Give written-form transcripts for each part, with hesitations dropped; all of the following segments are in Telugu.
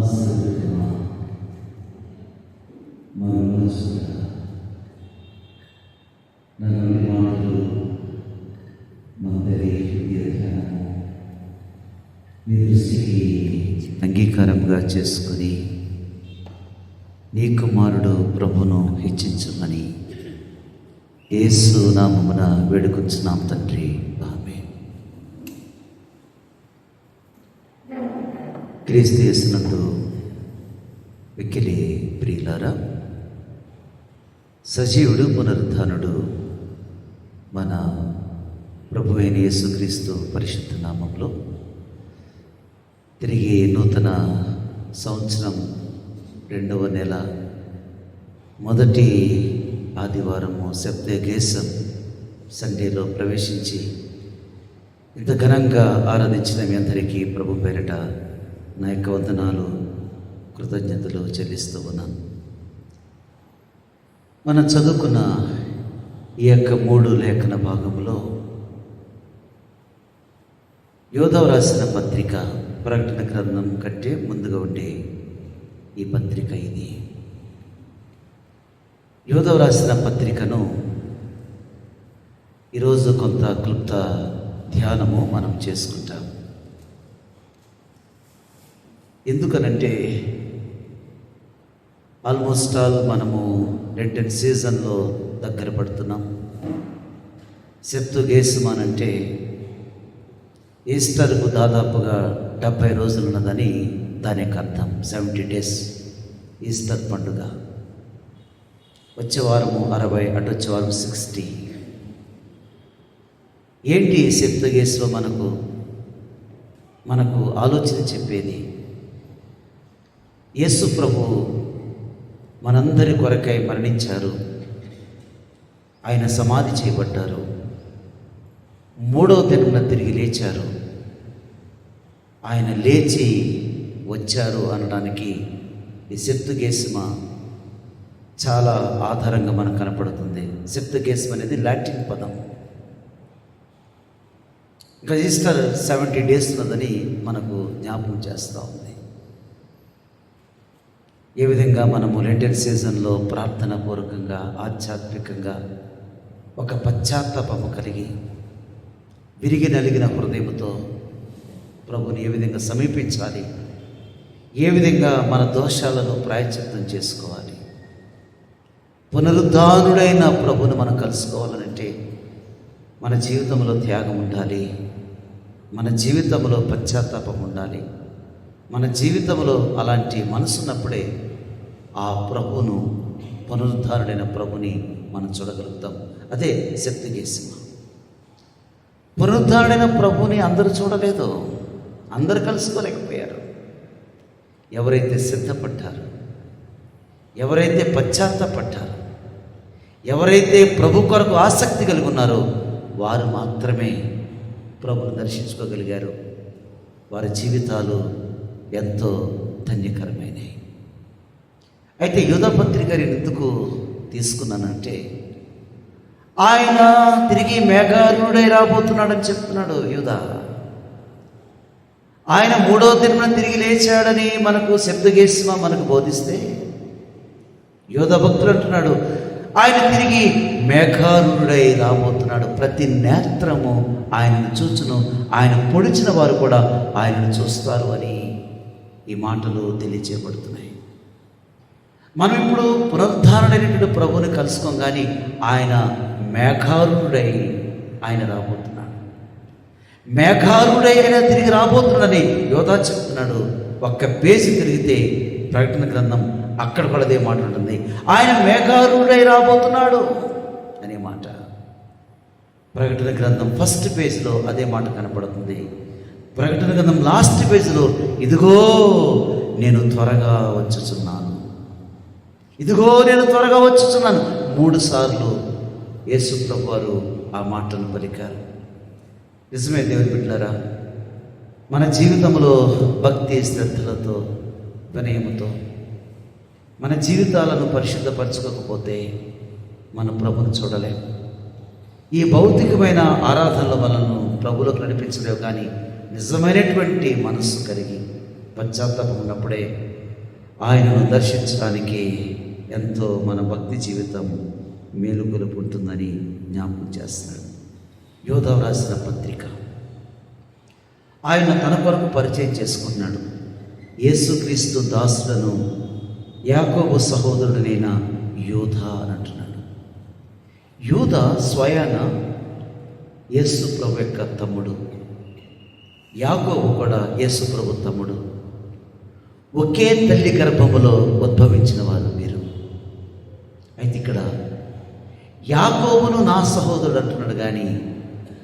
మహాసర్వమా మనసుగా నన్ను మాటలు మందరి ధ్యానము నీ దృష్టికి అంగీకారంగా చేసుకొని నీ కుమారుడు ప్రభును హెచ్చించమని యేసు నామమున వేడుకొంచున్నాం తండ్రి, ఆమేన్. క్రీస్తు యేసునందు మిక్కిలి ప్రియులారా, సజీవుడు పునరుద్ధానుడు మన ప్రభు అయిన యేసుక్రీస్తు పరిశుద్ధ నామంలో తిరిగి నూతన సంవత్సరం 2వ నెల మొదటి ఆదివారము సెప్తేగేసం సండేలో ప్రవేశించి ఇంత ఘనంగా ఆరాధించిన మీ అందరికీ ప్రభు పేరిట నా యొక్క వందనాలు, కృతజ్ఞతలు చెల్లిస్తూ ఉన్నాను. మనం చదువుకున్న ఈ యొక్క 3 లేఖన భాగంలో యోధవ రాసిన పత్రిక ప్రకటన గ్రంథం కంటే ముందుగా ఉండే ఈ పత్రిక ఇది. యోధవ రాసిన పత్రికను ఈరోజు కొంత క్లుప్త ధ్యానము మనం చేసుకుంటాం. ఎందుకనంటే ఆల్మోస్ట్ ఆల్ మనము లెంటెన్ సీజన్లో దగ్గర పడుతున్నాం. సెప్తుగేసమాన్ అంటే ఈస్టర్కు దాదాపుగా 70 రోజులు ఉన్నదని దాని యొక్క అర్థం. 70 days ఈస్టర్ పండుగ. వచ్చే వారము 60, అటు వచ్చే వారం 60. ఏంటి సెప్తుగేసలో మనకు ఆలోచన చెప్పేది? యేసు ప్రభు మనందరి కొరకై మరణించారు, ఆయన సమాధి చేయబడ్డారు, 3వ దినమున తిరిగి లేచారు, ఆయన లేచి వచ్చారు అనడానికి ఈ సెప్తుగేసమ చాలా ఆధారంగా మనకు కనపడుతుంది. సెప్తుగేసమ అనేది లాటిన్ పదం. ఈస్టర్ 70 days ఉన్నదని మనకు జ్ఞాపకం చేస్తూ ఉంది. ఏ విధంగా మనము లెంటెన్ సీజన్లో ప్రార్థన పూర్వకంగా ఆధ్యాత్మికంగా ఒక పశ్చాత్తాపము కలిగి విరిగి నలిగిన హృదయంతో ప్రభుని ఏ విధంగా సమీపించాలి, ఏ విధంగా మన దోషాలను ప్రాయశ్చిత్తం చేసుకోవాలి, పునరుద్ధానుడైన ప్రభుని మనం కలుసుకోవాలంటే మన జీవితంలో త్యాగం ఉండాలి, మన జీవితంలో పశ్చాత్తాపం ఉండాలి. మన జీవితంలో అలాంటి మనసున్నప్పుడే ఆ ప్రభును, పునరుద్ధారుడైన ప్రభుని మనం చూడగలుగుతాం. అదే సెప్తుగేసమ. పునరుద్ధారుడైన ప్రభుని అందరూ చూడలేదు, అందరూ కలుసుకోలేకపోయారు. ఎవరైతే సిద్ధపడ్డారు, ఎవరైతే పశ్చాత్తాపడ్డారు, ఎవరైతే ప్రభు కొరకు ఆసక్తి కలిగి ఉన్నారో వారు మాత్రమే ప్రభుని దర్శించుకోగలిగారు. వారి జీవితాలు ఎంతో ధన్యకరమైనవి. అయితే యోధ పత్రిక ఎందుకు తీసుకున్నానంటే, ఆయన తిరిగి మేఘారుడై రాబోతున్నాడని చెప్తున్నాడు యోధ. ఆయన 3వ దినమున తిరిగి లేచాడని మనకు సెప్తుగేసమ మనకు బోధిస్తే, యోధ భక్తులు అంటున్నాడు ఆయన తిరిగి మేఘారుడై రాబోతున్నాడు. ప్రతి నేత్రము ఆయనను చూచును, ఆయన పొడిచిన వారు కూడా ఆయనను చూస్తారు అని ఈ మాటలు తెలియచేయబడుతున్నాయి. మనం ఇప్పుడు పునరుద్ధారణైనటువంటి ప్రభువుని కలుసుకోం, కానీ ఆయన మేఘారుడై ఆయన రాబోతున్నాడు. మేఘారుడై ఆయన తిరిగి రాబోతున్నాడని యోధ చెప్తున్నాడు. ఒక్క పేజీ తిరిగితే ప్రకటన గ్రంథం అక్కడ కూడా అదే మాట ఉంటుంది. ఆయన మేఘారుడై రాబోతున్నాడు అనే మాట ప్రకటన గ్రంథం 1st పేజీలో అదే మాట కనపడుతుంది. ప్రకటన గ్రంథం లాస్ట్ పేజీలో ఇదిగో నేను త్వరగా వచ్చుచున్నాను, ఇదిగో నేను త్వరగా వచ్చుచున్నాను 3 సార్లు యేసు ప్రభు వారు ఆ మాటను పలికారు. నిజమే దేవుని బిడ్డలారా, మన జీవితంలో భక్తి శ్రద్ధలతో వినయముతో మన జీవితాలను పరిశుద్ధపరచుకోకపోతే మన ప్రభుని చూడలేం. ఈ భౌతికమైన ఆరాధనల వలన ప్రభువులకు నడిపించలేవు, కానీ నిజమైనటువంటి మనస్సు కలిగి పశ్చాత్తాపం ఉన్నప్పుడే ఆయనను దర్శించడానికి ఎంతో మన భక్తి జీవితం మేలుకొలుపు ఉంటుందని జ్ఞాపకం చేస్తున్నాడు. యోధా రాసిన పత్రిక. ఆయన తన కొరకు పరిచయం చేసుకున్నాడు. యేసుక్రీస్తు దాసులను యాకోబు సహోదరుడైన యూదా అని అంటున్నాడు. యూదా స్వయాన యేసు ప్రభు యొక్క తమ్ముడు, యాకోబు కూడా యేసు ప్రభు తమ్ముడు. ఒకే తల్లి గర్భములో ఉద్భవించిన వారు వీరు. అయితే ఇక్కడ యాకోబును నా సహోదరుడు అంటున్నాడు, కానీ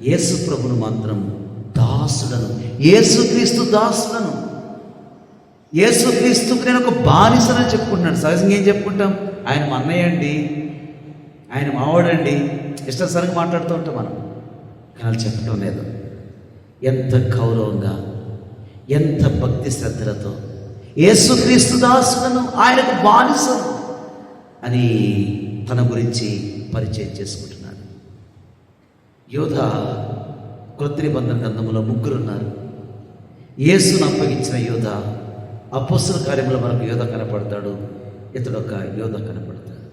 యేసు ప్రభును మాత్రం దాసులను, యేసుక్రీస్తు దాసులను, యేసుక్రీస్తుకు నేను ఒక బానిసనని చెప్పుకుంటున్నాడు. సహజంగా ఏం చెప్పుకుంటాం? ఆయన మా అన్నయ్య అండి, ఆయన మావాడండి, ఇష్టానుసారంగా మాట్లాడుతూ ఉంటాం మనం. కానీ చెప్పడం లేదు. ఎంత గౌరవంగా, ఎంత భక్తి శ్రద్ధలతో యేసుక్రీస్తు దాసులను, ఆయనకు బానిసను అని తన గురించి పరిచయం చేసుకుంటున్నాడు. యోధా క్రొత్త నిబంధన గ్రంథంలో ముగ్గురు ఉన్నారు. యేసును అప్పగించిన యోధా, అపొస్తలుల కార్యములో మనకు యోధా కనపడతాడు, ఇతడు ఒక యోధా కనపడతాడు.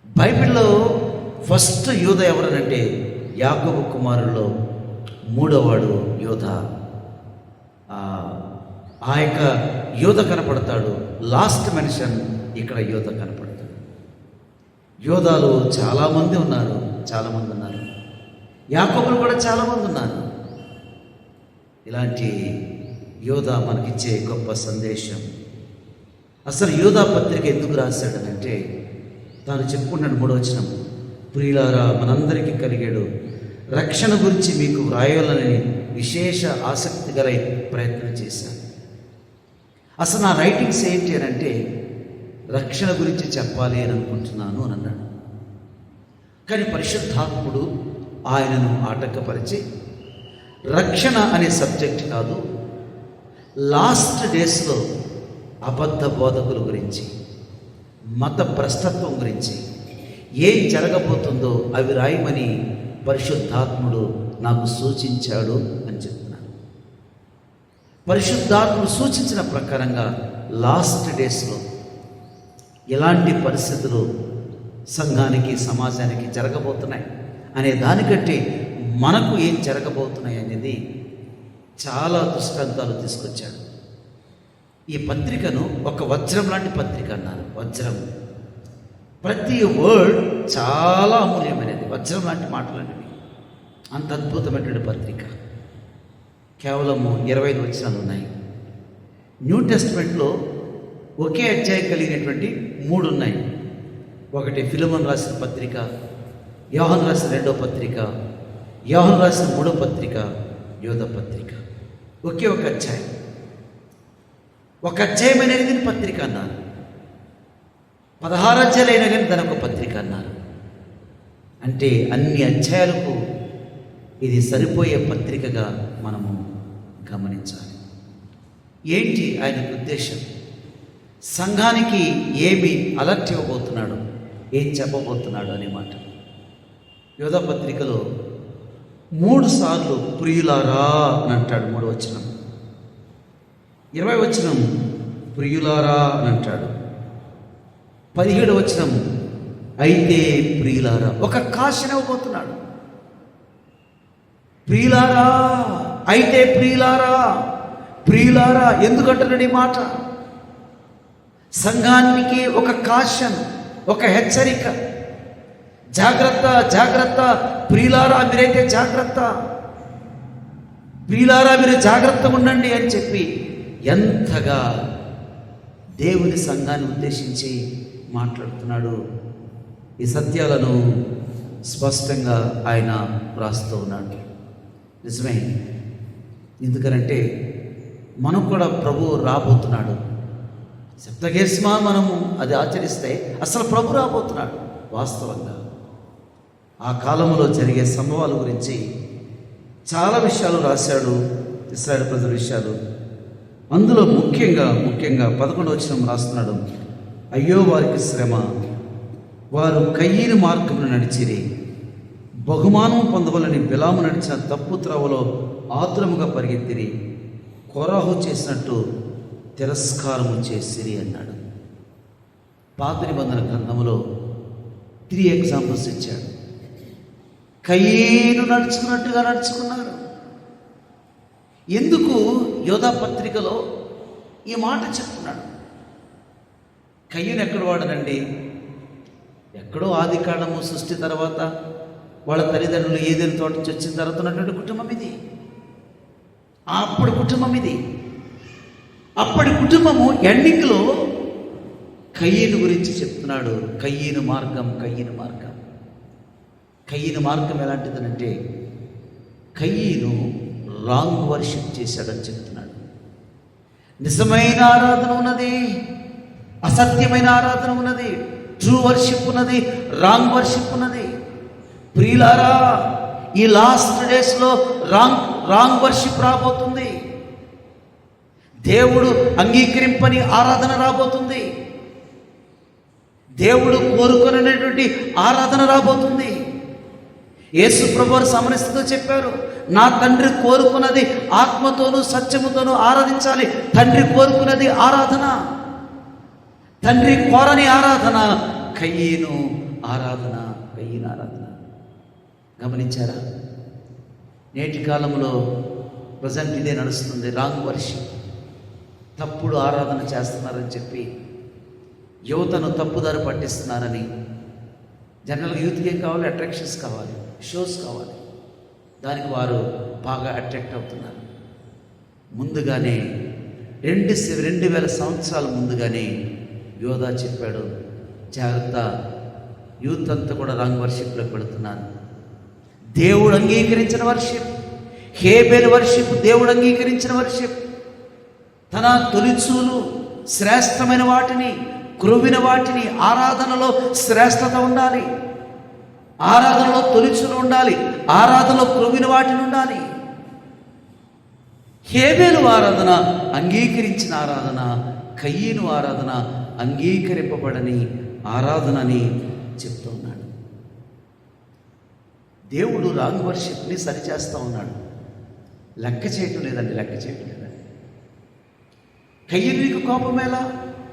బైబిల్లో ఫస్ట్ యోధా ఎవరనంటే యాకోబు కుమారుల్లో మూడోవాడు యోధా. ఆ యొక్క యోధ కనపడతాడు. లాస్ట్ మెన్షన్ ఇక్కడ యోధ కనపడతాడు. యోధాలు చాలామంది ఉన్నారు, యాకోబులు కూడా చాలామంది ఉన్నారు. ఇలాంటి యోధ మనకిచ్చే గొప్ప సందేశం. అసలు యోధా పత్రిక ఎందుకు రాశాడనంటే, తాను చెప్పుకున్నాడు 3వ వచనం, ప్రియులారా మనందరికీ కలిగాడు రక్షణ గురించి మీకు వ్రాయాలని విశేష ఆసక్తి గల ప్రయత్నం చేశాను. అసలు నా రైటింగ్స్ ఏంటి అని అంటే, రక్షణ గురించి చెప్పాలి అని అనుకుంటున్నాను అని అన్నాడు. కానీ పరిశుద్ధాత్ముడు ఆయనను ఆటంకపరిచి, రక్షణ అనే సబ్జెక్ట్ కాదు, లాస్ట్ డేస్లో అబద్ధ బోధకుల గురించి, మత భ్రష్టత్వం గురించి ఏం జరగబోతుందో అవి రాయమని పరిశుద్ధాత్ముడు నాకు సూచించాడు అని చెప్తున్నాను. పరిశుద్ధాత్ముడు సూచించిన ప్రకారంగా లాస్ట్ డేస్లో ఎలాంటి పరిస్థితులు సంఘానికి, సమాజానికి జరగబోతున్నాయి అనే దానికంటే మనకు ఏం జరగబోతున్నాయి అనేది చాలా దృష్టాంతాలు తీసుకొచ్చాడు. ఈ పత్రికను ఒక వజ్రం లాంటి పత్రిక అన్నారు. వజ్రం, ప్రతి వర్డ్ చాలా అమూల్యమైనది. వజ్రం లాంటి మాటలంటివి. అంత అద్భుతమైనటువంటి పత్రిక. కేవలము 25 వచనాలు ఉన్నాయి. న్యూ టెస్ట్మెంట్లో ఒకే అధ్యాయం కలిగినటువంటి 3 ఉన్నాయి. ఒకటి ఫిలెమోను రాసిన పత్రిక, యోహాను రాసిన 2వ పత్రిక, యోహాను రాసిన 3వ పత్రిక, యోధా పత్రిక. ఒకే ఒక అధ్యాయం. ఒక అధ్యాయం అనేది దీని పత్రిక అన్నారు. 16 అధ్యాయాలు అయినా కానీ దాని ఒక పత్రిక అన్నారు. అంటే అన్ని అధ్యాయాలకు ఇది సరిపోయే పత్రికగా మనము గమనించాలి. ఏంటి ఆయన ఉద్దేశం? సంఘానికి ఏమి అలర్ట్ ఇవ్వబోతున్నాడు, ఏం చెప్పబోతున్నాడు అనే మాట. యోధా పత్రికలో 3 సార్లు ప్రియులారా అని అంటాడు. 3వ వచనం, 20వ వచనం ప్రియులారా అని అంటాడు. 17వ వచనం అయితే ప్రియులారా, ఒక కాషన్ ఇవ్వబోతున్నాడు. ప్రియులారా, అయితే ప్రియులారా, ప్రియులారా ఎందుకంటున్నాడు ఈ మాట? సంఘానికి ఒక కాషన్, ఒక హెచ్చరిక. జాగ్రత్త, జాగ్రత్త ప్రియులారా, మీరైతే జాగ్రత్త, ప్రియులారా మీరు జాగ్రత్తగా ఉండండి అని చెప్పి ఎంతగా దేవుని సంఘాన్ని ఉద్దేశించి మాట్లాడుతున్నాడు. ఈ సత్యాలను స్పష్టంగా ఆయన వ్రాస్తూ ఉన్నాడు. నిజమే. ఎందుకనంటే మనం కూడా ప్రభువు రాబోతున్నాడు. సప్తగేస్మా మనము అది ఆచరిస్తే అసలు ప్రభు రాబోతున్నాడు. వాస్తవంగా ఆ కాలంలో జరిగే సంభవాల గురించి చాలా విషయాలు రాశాడు, ఇశ్రాయేలు ప్రజల విషయాలు. అందులో ముఖ్యంగా 11వ వచనం రాస్తున్నాడు, అయ్యో వారికి శ్రమ, వారు కయ్యని మార్గమును నడిచిరి, బహుమానం పొందవలని బిలాము నడిచిన తప్పు త్రవలో ఆతురముగా పరిగెత్తిరి, కోరాహు చేసినట్టు తిరస్కారము చేసిరి అన్నాడు. పాత నిబంధన గ్రంథంలో 3 ఎగ్జాంపుల్స్ ఇచ్చాడు. కయీను నడుచుకున్నట్టుగా నడుచుకున్నారు. ఎందుకు యోధా పత్రికలో ఈ మాట చెప్తున్నాడు? కయ్యను ఎక్కడ వాడనండి? ఎక్కడో ఆది కాండము సృష్టి తర్వాత వాళ్ళ తల్లిదండ్రులు ఏదైనా తోట నుంచి వచ్చిన తర్వాత ఉన్నటువంటి కుటుంబం ఇది. అప్పటి కుటుంబం ఇది. అప్పటి కుటుంబము ఎండింగ్లో కయ్యను గురించి చెప్తున్నాడు. కయ్యను మార్గం, కయ్యను మార్గం. కయ్యను మార్గం ఎలాంటిదనంటే, కయ్యను రాంగ్ వర్షిప్ చేశాడని చెప్తున్నాడు. నిజమైన ఆరాధన ఉన్నది, అసత్యమైన ఆరాధన ఉన్నది. ట్రూ వర్షిప్ ఉన్నది, రాంగ్ వర్షిప్ ఉన్నది. ప్రియులారా, ఈ లాస్ట్ డేస్లో రాంగ్ వర్షిప్ రాబోతుంది. దేవుడు అంగీకరింపని ఆరాధన రాబోతుంది. దేవుడు కోరుకునేటువంటి ఆరాధన రాబోతుంది. యేసు ప్రభువారు సమరస్థితితో చెప్పారు, నా తండ్రి కోరుకున్నది ఆత్మతోనూ సత్యముతోనూ ఆరాధించాలి. తండ్రి కోరుకున్నది ఆరాధన, తండ్రి కోరని ఆరాధన కయ్యను ఆరాధన, కయ్యను ఆరాధన. గమనించారా? నేటి కాలంలో ప్రజెంట్ ఇదే నడుస్తుంది. రాంగ్ వర్షిప్, తప్పుడు ఆరాధన చేస్తున్నారని చెప్పి యువతను తప్పుదారి పట్టిస్తున్నారని. జనరల్గా యూత్కి ఏం కావాలి? అట్రాక్షన్స్ కావాలి, షోస్ కావాలి. దానికి వారు బాగా అట్రాక్ట్ అవుతున్నారు. ముందుగానే 2000 సంవత్సరాల ముందుగానే యోధా చెప్పాడు, జాగ్రత్త, యూత్ అంతా కూడా రాంగ్ వర్షిప్లోకి వెళుతున్నారు. దేవుడు అంగీకరించిన వర్షిప్, హేబేల్ వర్షిప్, దేవుడు అంగీకరించిన వర్షిప్. తన తొలిచూలు శ్రేష్టమైన వాటిని, క్రొవ్విన వాటిని, ఆరాధనలో శ్రేష్టత ఉండాలి, ఆరాధనలో తొలిచూలు ఉండాలి, ఆరాధనలో క్రొవ్విన వాటిని ఉండాలి. హేబేలు ఆరాధన అంగీకరించిన ఆరాధన, కయ్యను ఆరాధన అంగీకరింపబడని ఆరాధనని చెప్తూ ఉన్నాడు. దేవుడు రాంగ్ వర్షిప్ని సరిచేస్తూ ఉన్నాడు. లెక్క చేయటం లేదండి, లెక్క చేయటం లేదండి. కయ్యను నీకు కోపమేలా?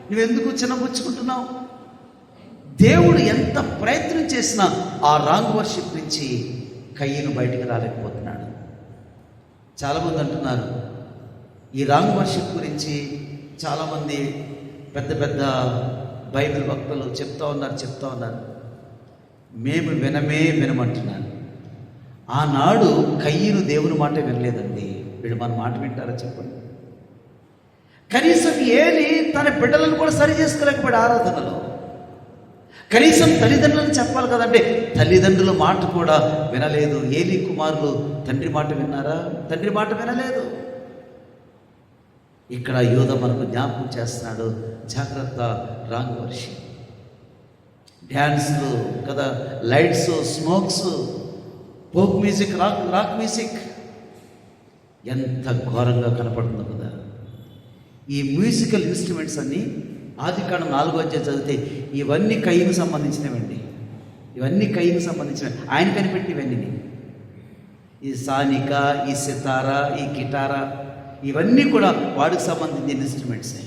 నువ్వెందుకు చిన్నపుచ్చుకుంటున్నావు? దేవుడు ఎంత ప్రయత్నం చేసినా ఆ రాంగ్ వర్షిప్ నుంచి కయ్యను బయటికి రాలేకపోతున్నాడు. చాలామంది అంటున్నారు, ఈ రాంగ్ వర్షిప్ గురించి చాలామంది పెద్ద పెద్ద బైబిల్ భక్తులు చెప్తా ఉన్నారు. మేము వినమంటున్నారు. ఆనాడు కయ్యను దేవుని మాట వినలేదండి. వీళ్ళు మన మాట వింటారా చెప్పండి? కనీసం ఏలి తన బిడ్డలను కూడా సరి చేసుకోలేకపోయాడు ఆరాధనలో. కనీసం తల్లిదండ్రులను చెప్పాలి కదంటే తల్లిదండ్రుల మాట కూడా వినలేదు. ఏలి కుమారులు తండ్రి మాట విన్నారా? తండ్రి మాట వినలేదు. ఇక్కడ యోధ మనకు జ్ఞాపకం చేస్తున్నాడు, జాగ్రత్త, రాంగ్ వర్షిప్. డ్యాన్స్లు కదా, lights, smokes, folk music, rock music ఎంత ఘోరంగా కనపడుతుందో కదా. ఈ మ్యూజికల్ ఇన్స్ట్రుమెంట్స్ అన్నీ ఆదికాండం 4వ అధ్యాయం చదివితే ఇవన్నీ కయ్యకు సంబంధించినవండి. ఇవన్నీ కయ్యకు సంబంధించినవి. ఆయన కనిపెట్టి ఇవన్నీ, ఈ సానిక, ఈ సితారా, ఈ గిటారా, ఇవన్నీ కూడా వాడికి సంబంధించిన ఇన్స్ట్రుమెంట్సే.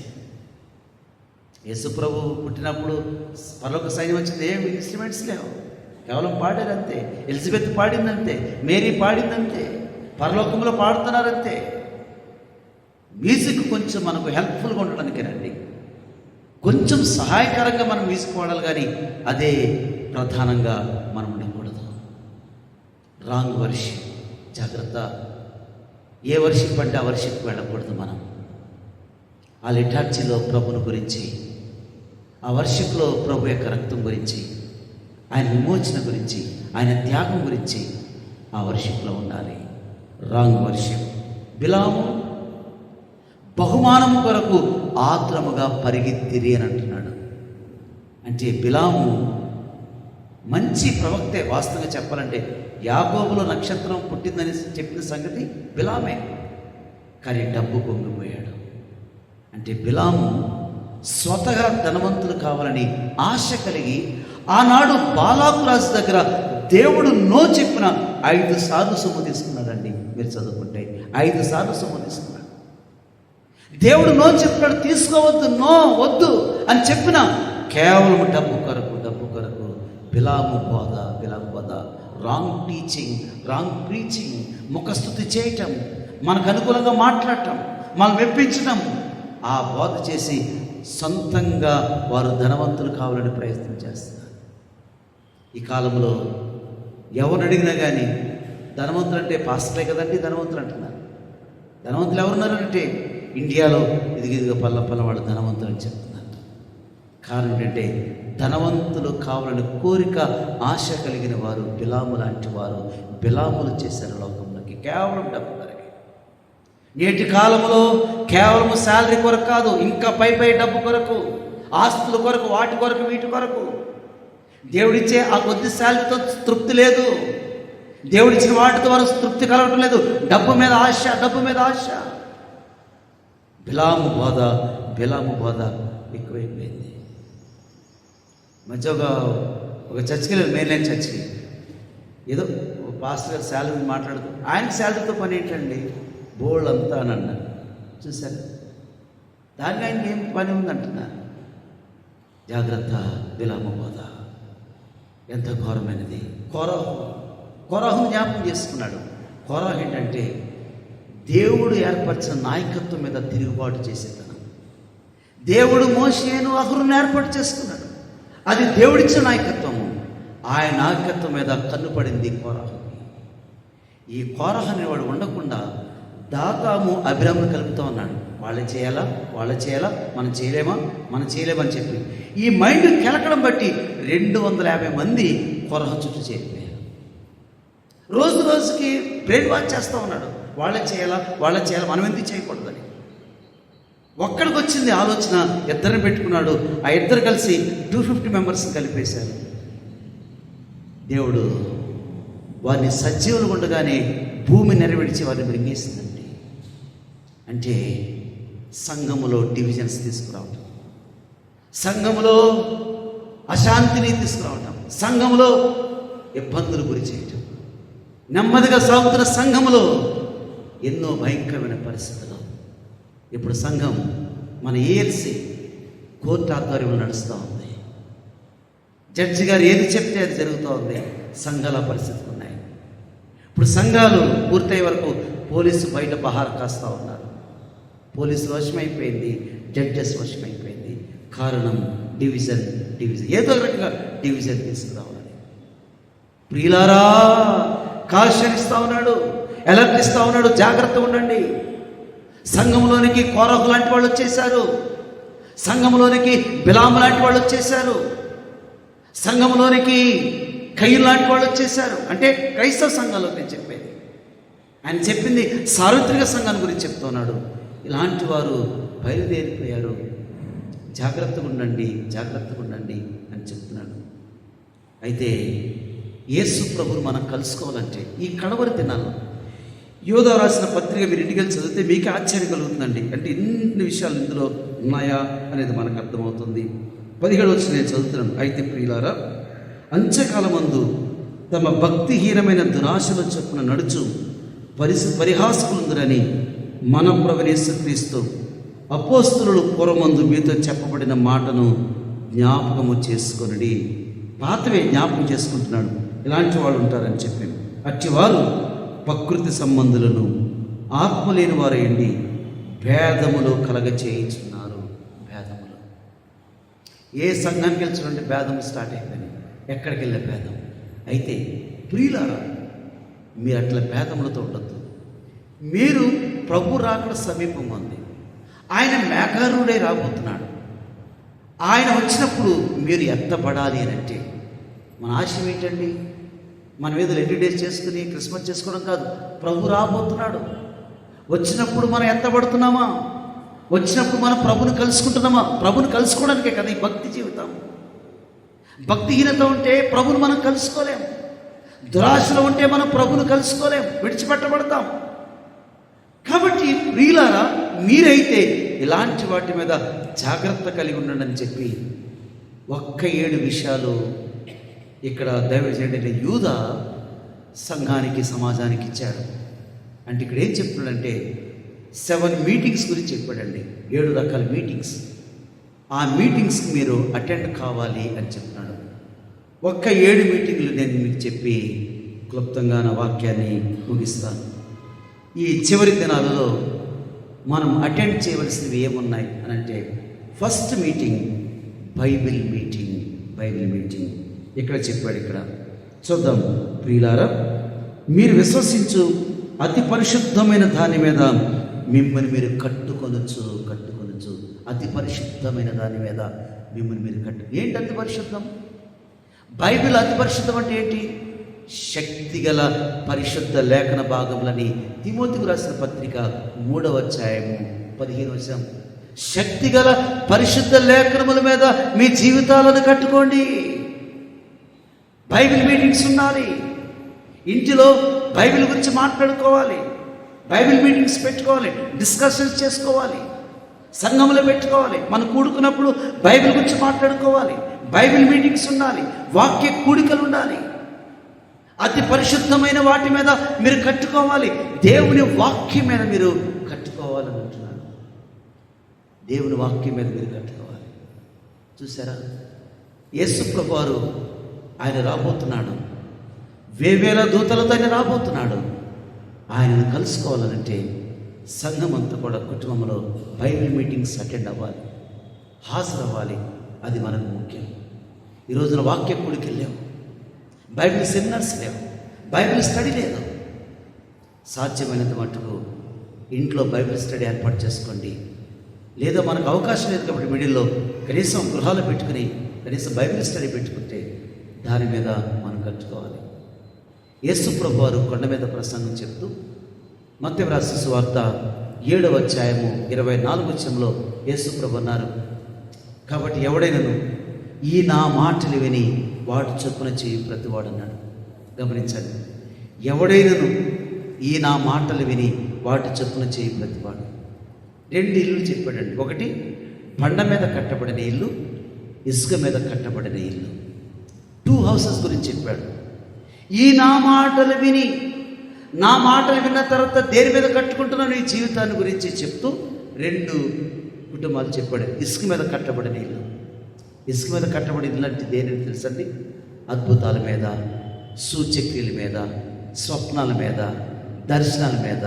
యేసుప్రభు పుట్టినప్పుడు పరలోక సైన్యం వచ్చింది, ఏం ఇన్స్ట్రుమెంట్స్ లేవు, కేవలం పాడారంతే. ఎలిజబెత్ పాడిందంతే, మేరీ పాడిందంతే, పరలోకంలో పాడుతున్నారంతే. మ్యూజిక్ కొంచెం మనకు హెల్ప్ఫుల్గా ఉండడానికేనండి, కొంచెం సహాయకరంగా మనం మ్యూజిక్ వాడాలి, కానీ అదే ప్రధానంగా మనం ఉండకూడదు. రాంగ్ వర్షిప్, జాగ్రత్త. ఏ వర్షిప్ అంటే ఆ వర్షిప్కి వెళ్ళకూడదు మనం. ఆ లిటార్జీలో ప్రభుని గురించి, ఆ వర్షిప్లో ప్రభు యొక్క రక్తం గురించి, ఆయన విమోచన గురించి, ఆయన త్యాగం గురించి ఆ వర్షిప్లో ఉండాలి. Wrong worship. బిలాము బహుమానం కొరకు ఆత్రముగా పరిగెత్తిరి అని అంటున్నాడు. అంటే బిలాము మంచి ప్రవక్తే. వాస్తవంగా చెప్పాలంటే యాకోబులో నక్షత్రం పుట్టిందని చెప్పిన సంగతి బిలామే, కానీ డబ్బు పొంగిపోయాడు. అంటే బిలాము స్వతగా ధనవంతులు కావాలని ఆశ కలిగి ఆనాడు బాలాకు రాజు దగ్గర దేవుడు నో చెప్పిన 5 సార్లు సొమ్ము తీసుకున్నాడండి. మీరు చదువుకుంటే 5 సార్లు సొమ్ము తీసుకున్నాడు. దేవుడు నో చెప్పాడు, తీసుకోవద్దు, నో వద్దు అని చెప్పిన కేవలం డబ్బు కొరకు బిలాము బోధ, రాంగ్ టీచింగ్, రాంగ్ ప్రీచింగ్, ముఖస్తుతి చేయటం, మనకు అనుకూలంగా మాట్లాడటం, మనం మెప్పించడం, ఆ బోధ చేసి సొంతంగా వారు ధనవంతులు కావాలని ప్రయత్నం చేస్తున్నారు. ఈ కాలంలో ఎవరు అడిగినా కానీ ధనవంతులు అంటే పాస్టర్లే కదండి ధనవంతులు అంటున్నారు. ధనవంతులు ఎవరున్నారంటే ఇండియాలో ఇదిగిదిగా పల్ల వాళ్ళు ధనవంతులు అని చెప్తున్నారు. కారణం ఏంటంటే ధనవంతులు కావాలని కోరిక, ఆశ కలిగిన వారు బిలాము లాంటి వారు బిలాములు చేశారు లోకంలోకి, కేవలం డబ్బు కొరకే. నేటి కాలంలో కేవలం శాలరీ కొరకు కాదు, ఇంకా పై డబ్బు కొరకు, ఆస్తుల కొరకు, వాటి కొరకు, వీటి కొరకు. దేవుడిచ్చే ఆ కొద్ది శాలరీతో తృప్తి లేదు, దేవుడిచ్చిన వాటి ద్వారా తృప్తి కలగటం లేదు, డబ్బు మీద ఆశ. బిలాము బోధ ఎక్కువైపోయింది. మధ్య ఒక చర్చికి వెళ్ళారు, మెయిన్లైన్ చర్చికి. ఏదో పాస్టర్ గారు శాలరీ మాట్లాడుతూ, ఆయన శాలరీతో పని ఏంటండి, బోల్డ్ అంతా అని అన్నారు. చూశారు, దానికి ఆయనకి ఏం పని ఉందంటున్నారు. జాగ్రత్త, బిలాము బోధ ఎంత ఘోరమైనది. కోరాహును జ్ఞాపకం చేసుకున్నాడు. కోరాహు ఏంటంటే దేవుడు ఏర్పరిచిన నాయకత్వం మీద తిరుగుబాటు చేసేతనం. దేవుడు మోషేను అహరోనును ఏర్పాటు చేసుకున్నాడు, అది దేవుడిచ్చిన నాయకత్వము. ఆయన నాయకత్వం మీద కన్నుపడింది కోరాహుకి. ఈ కోరాహు అనేవాడు ఉండకుండా దాతాము అభిరామును కలుపుతూ ఉన్నాడు. వాళ్ళే చేయాలా, మనం చేయలేమని చెప్పి ఈ మైండ్ కెలకడం బట్టి 250 మంది కోరాహు చుట్టూ చేరిపోయారు. రోజుకి బ్రెయిన్ వాష్ చేస్తూ ఉన్నాడు. వాళ్ళే చేయాలా, మనం ఎందుకు చేయకూడదని. ఒక్కడికి వచ్చింది ఆలోచన, ఇద్దరిని పెట్టుకున్నాడు. ఆ ఇద్దరు కలిసి 250 మెంబర్స్ని కలిపేశారు. దేవుడు వారిని సజీవులు ఉండగానే భూమి నెరవేర్చి వారిని మృంగేసిందండి. అంటే సంఘములో డివిజన్స్ తీసుకురావటం, సంఘములో అశాంతిని తీసుకురావటం, సంఘములో ఇబ్బందులు గురి చేయటం, నెమ్మదిగా సాగుతున్న సంఘములో ఎన్నో భయంకరమైన పరిస్థితులు. ఇప్పుడు సంఘం మన ఏఎల్సి కోర్టు ఆధ్వర్యంలో నడుస్తూ ఉంది. జడ్జి గారు ఏది చెప్తే అది జరుగుతూ ఉంది. సంఘాల పరిస్థితులు ఉన్నాయి. ఇప్పుడు సంఘాలు పూర్తయ్యే వరకు పోలీసు బయట పహార కాస్తూ ఉన్నారు. పోలీసులు వశమైపోయింది, జడ్జెస్ వశమైపోయింది. కారణం డివిజన్, ఏదో రకంగా డివిజన్ తీసుకురావాలి. ప్రియులారా, కాషన్ ఇస్తూ ఉన్నాడు, అలర్ట్ ఇస్తూ ఉన్నాడు, జాగ్రత్త ఉండండి. సంఘంలోనికి కోరహు లాంటి వాళ్ళు వచ్చేసారు, సంఘంలోనికి బిలాము లాంటి వాళ్ళు వచ్చేసారు, సంఘంలోనికి కయ్యూరు లాంటి వాళ్ళు వచ్చేసారు. అంటే క్రైస్తవ సంఘంలో నేను చెప్పేది, ఆయన చెప్పింది సార్వత్రిక సంఘాన్ని గురించి చెప్తున్నాడు. ఇలాంటి వారు బయలుదేరిపోయారు. జాగ్రత్తగా ఉండండి అని చెప్తున్నాడు. అయితే యేసు ప్రభువును మనం కలుసుకోవాలంటే ఈ కడవరి దినాల్లో యోధా రాసిన పత్రిక మీరు ఇంటికి చదివితే మీకు ఆశ్చర్యం కలుగుతుందండి. అంటే ఎన్ని విషయాలు ఇందులో ఉన్నాయా అనేది మనకు అర్థమవుతుంది. 17 వచ్చి నేను చదువుతున్నాను. అయితే ప్రియులారా, అంత్యకాలమందు తమ భక్తిహీనమైన దురాశల చొప్పున నడుచు పరిహాసకులుందరని మన ప్రభువైన యేసుక్రీస్తు అపోస్తలులు పూర్వమందు మీతో చెప్పబడిన మాటను జ్ఞాపకము చేసుకొనుడి. పాతవే జ్ఞాపకం చేసుకుంటున్నాడు. ఇలాంటి వాళ్ళు ఉంటారని చెప్పాను. అట్టివారు ప్రకృతి సంబంధులను ఆత్మలేని వారేంటి భేదములో కలగచేయించున్నారు. భేదములు ఏ సంఘానికి వెళ్తుంటే భేదము స్టార్ట్ అయిపోయింది. ఎక్కడికి వెళ్ళే భేదం. అయితే ప్రియులారా, మీరు అట్లా భేదములతో ఉండొద్దు. మీరు ప్రభు రాకడ సమీపంగా ఉంది. ఆయన మేఘారూఢై రాబోతున్నాడు. ఆయన వచ్చినప్పుడు మీరు ఎత్తబడాలి అని అంటే మన ఆశయం ఏంటండి? మనం ఏదో 2 days చేసుకుని క్రిస్మస్ చేసుకోవడం కాదు. ప్రభు రాబోతున్నాడు. వచ్చినప్పుడు మనం ఎత్తబడుతున్నామా? వచ్చినప్పుడు మనం ప్రభుని కలుసుకుంటున్నామా? ప్రభుని కలుసుకోవడానికే కదా ఈ భక్తి జీవితం. భక్తిహీనత ఉంటే ప్రభుని మనం కలుసుకోలేం. దురాశలో ఉంటే మనం ప్రభుని కలుసుకోలేం, విడిచిపెట్టబడతాం. కాబట్టి ప్రియులారా, మీరైతే ఇలాంటి వాటి మీద జాగ్రత్త కలిగి ఉండండి అని చెప్పి 7 విషయాలు ఇక్కడ దైవజనుడైన యూదా సంఘానికి, సమాజానికి ఇచ్చాడు. అంటే ఇక్కడ ఏం చెప్తున్నాడంటే, 7 మీటింగ్స్ గురించి చెప్పాడండి. 7 రకాల మీటింగ్స్. ఆ మీటింగ్స్కి మీరు అటెండ్ కావాలి అని చెప్తున్నాడు. ఒక్క 7 మీటింగ్లు నేను మీకు చెప్పి క్లుప్తంగా నా వాక్యాన్ని ముగిస్తాను. ఈ చివరి దినాలలో మనం అటెండ్ చేయవలసినవి ఏమున్నాయి అని అంటే, first meeting Bible meeting. Bible meeting ఇక్కడ చెప్పాడు. ఇక్కడ చూద్దాం. ప్రియులారా, మీరు విశ్వసించు అతి పరిశుద్ధమైన దాని మీద మిమ్మల్ని మీరు కట్టుకొనొచ్చు. అతి పరిశుద్ధమైన దాని మీద మిమ్మల్ని మీరు ఏంటి అతి పరిశుద్ధం? బైబిల్ అతి పరిశుద్ధం అంటే ఏంటి? శక్తిగల పరిశుద్ధ లేఖన భాగములని తిమోతికి రాసిన పత్రిక 3వ అధ్యాయము 15వ వచనం. శక్తిగల పరిశుద్ధ లేఖనముల మీద మీ జీవితాలను కట్టుకోండి. బైబిల్ మీటింగ్స్ ఉండాలి. ఇంటిలో బైబిల్ గురించి మాట్లాడుకోవాలి. బైబిల్ మీటింగ్స్ పెట్టుకోవాలి. డిస్కషన్స్ చేసుకోవాలి. సంఘంలో పెట్టుకోవాలి. మనం కూడుకున్నప్పుడు బైబిల్ గురించి మాట్లాడుకోవాలి. బైబిల్ మీటింగ్స్ ఉండాలి. వాక్య కూడికలు ఉండాలి. అతి పరిశుద్ధమైన వాటి మీద మీరు కట్టుకోవాలి. దేవుని వాక్యం మీద మీరు కట్టుకోవాలని అంటున్నాను. దేవుని వాక్యం మీద మీరు కట్టుకోవాలి. చూసారా, యేసు ప్రభువారు ఆయన రాబోతున్నాడు. వేవేల దూతలతో ఆయన రాబోతున్నాడు. ఆయనను కలుసుకోవాలనంటే సంఘం అంతా కూడా కుటుంబంలో బైబిల్ మీటింగ్స్ అటెండ్ అవ్వాలి, హాజరవ్వాలి. అది మనకు ముఖ్యం. ఈ రోజున వాక్య కూడికి వెళ్ళాము, బైబిల్ సెమినార్స్ లేవు, బైబిల్ స్టడీ లేదు. సాధ్యమైనంత మటుకు ఇంట్లో బైబిల్ స్టడీ ఏర్పాటు చేసుకోండి. లేదా మనకు అవకాశం లేదు కాబట్టి మిడిల్లో కనీసం గృహాలు పెట్టుకుని కనీసం బైబిల్ స్టడీ పెట్టుకుంటే దాని మీద మనం కట్టుకోవాలి. యేసు ప్రభువారు కొండ మీద ప్రసంగం చెప్తూ మత్తయి రాసిన సువార్త 7వ అధ్యాయము 24వ వచనంలో యేసు ప్రభు అన్నారు, కాబట్టి ఎవడైనను ఈ నా మాటలు విని వాటి చొప్పున చేయి ప్రతివాడు అన్నాడు. గమనించండి, ఎవడైనను ఈ నా మాటలు విని వాటి చొప్పున చేయి ప్రతివాడు. 2 ఇల్లు చెప్పాడండి. ఒకటి బండ మీద కట్టబడిన ఇల్లు, ఇసుక మీద కట్టబడిన ఇల్లు. 2 హౌసెస్ గురించి చెప్పాడు. ఈ నా మాటలు విని, నా మాటలు విన్న తర్వాత దేని మీద కట్టుకుంటున్నాను ఈ జీవితాన్ని గురించి చెప్తూ 2 కుటుంబాలు చెప్పాడు. ఇసుక మీద కట్టబడిన ఇల్లు. ఇసుక మీద కట్టబడిన ఇల్లు అంటే దేని తెలుసండి? అద్భుతాల మీద, సూచక్రియల మీద, స్వప్నాల మీద, దర్శనాల మీద,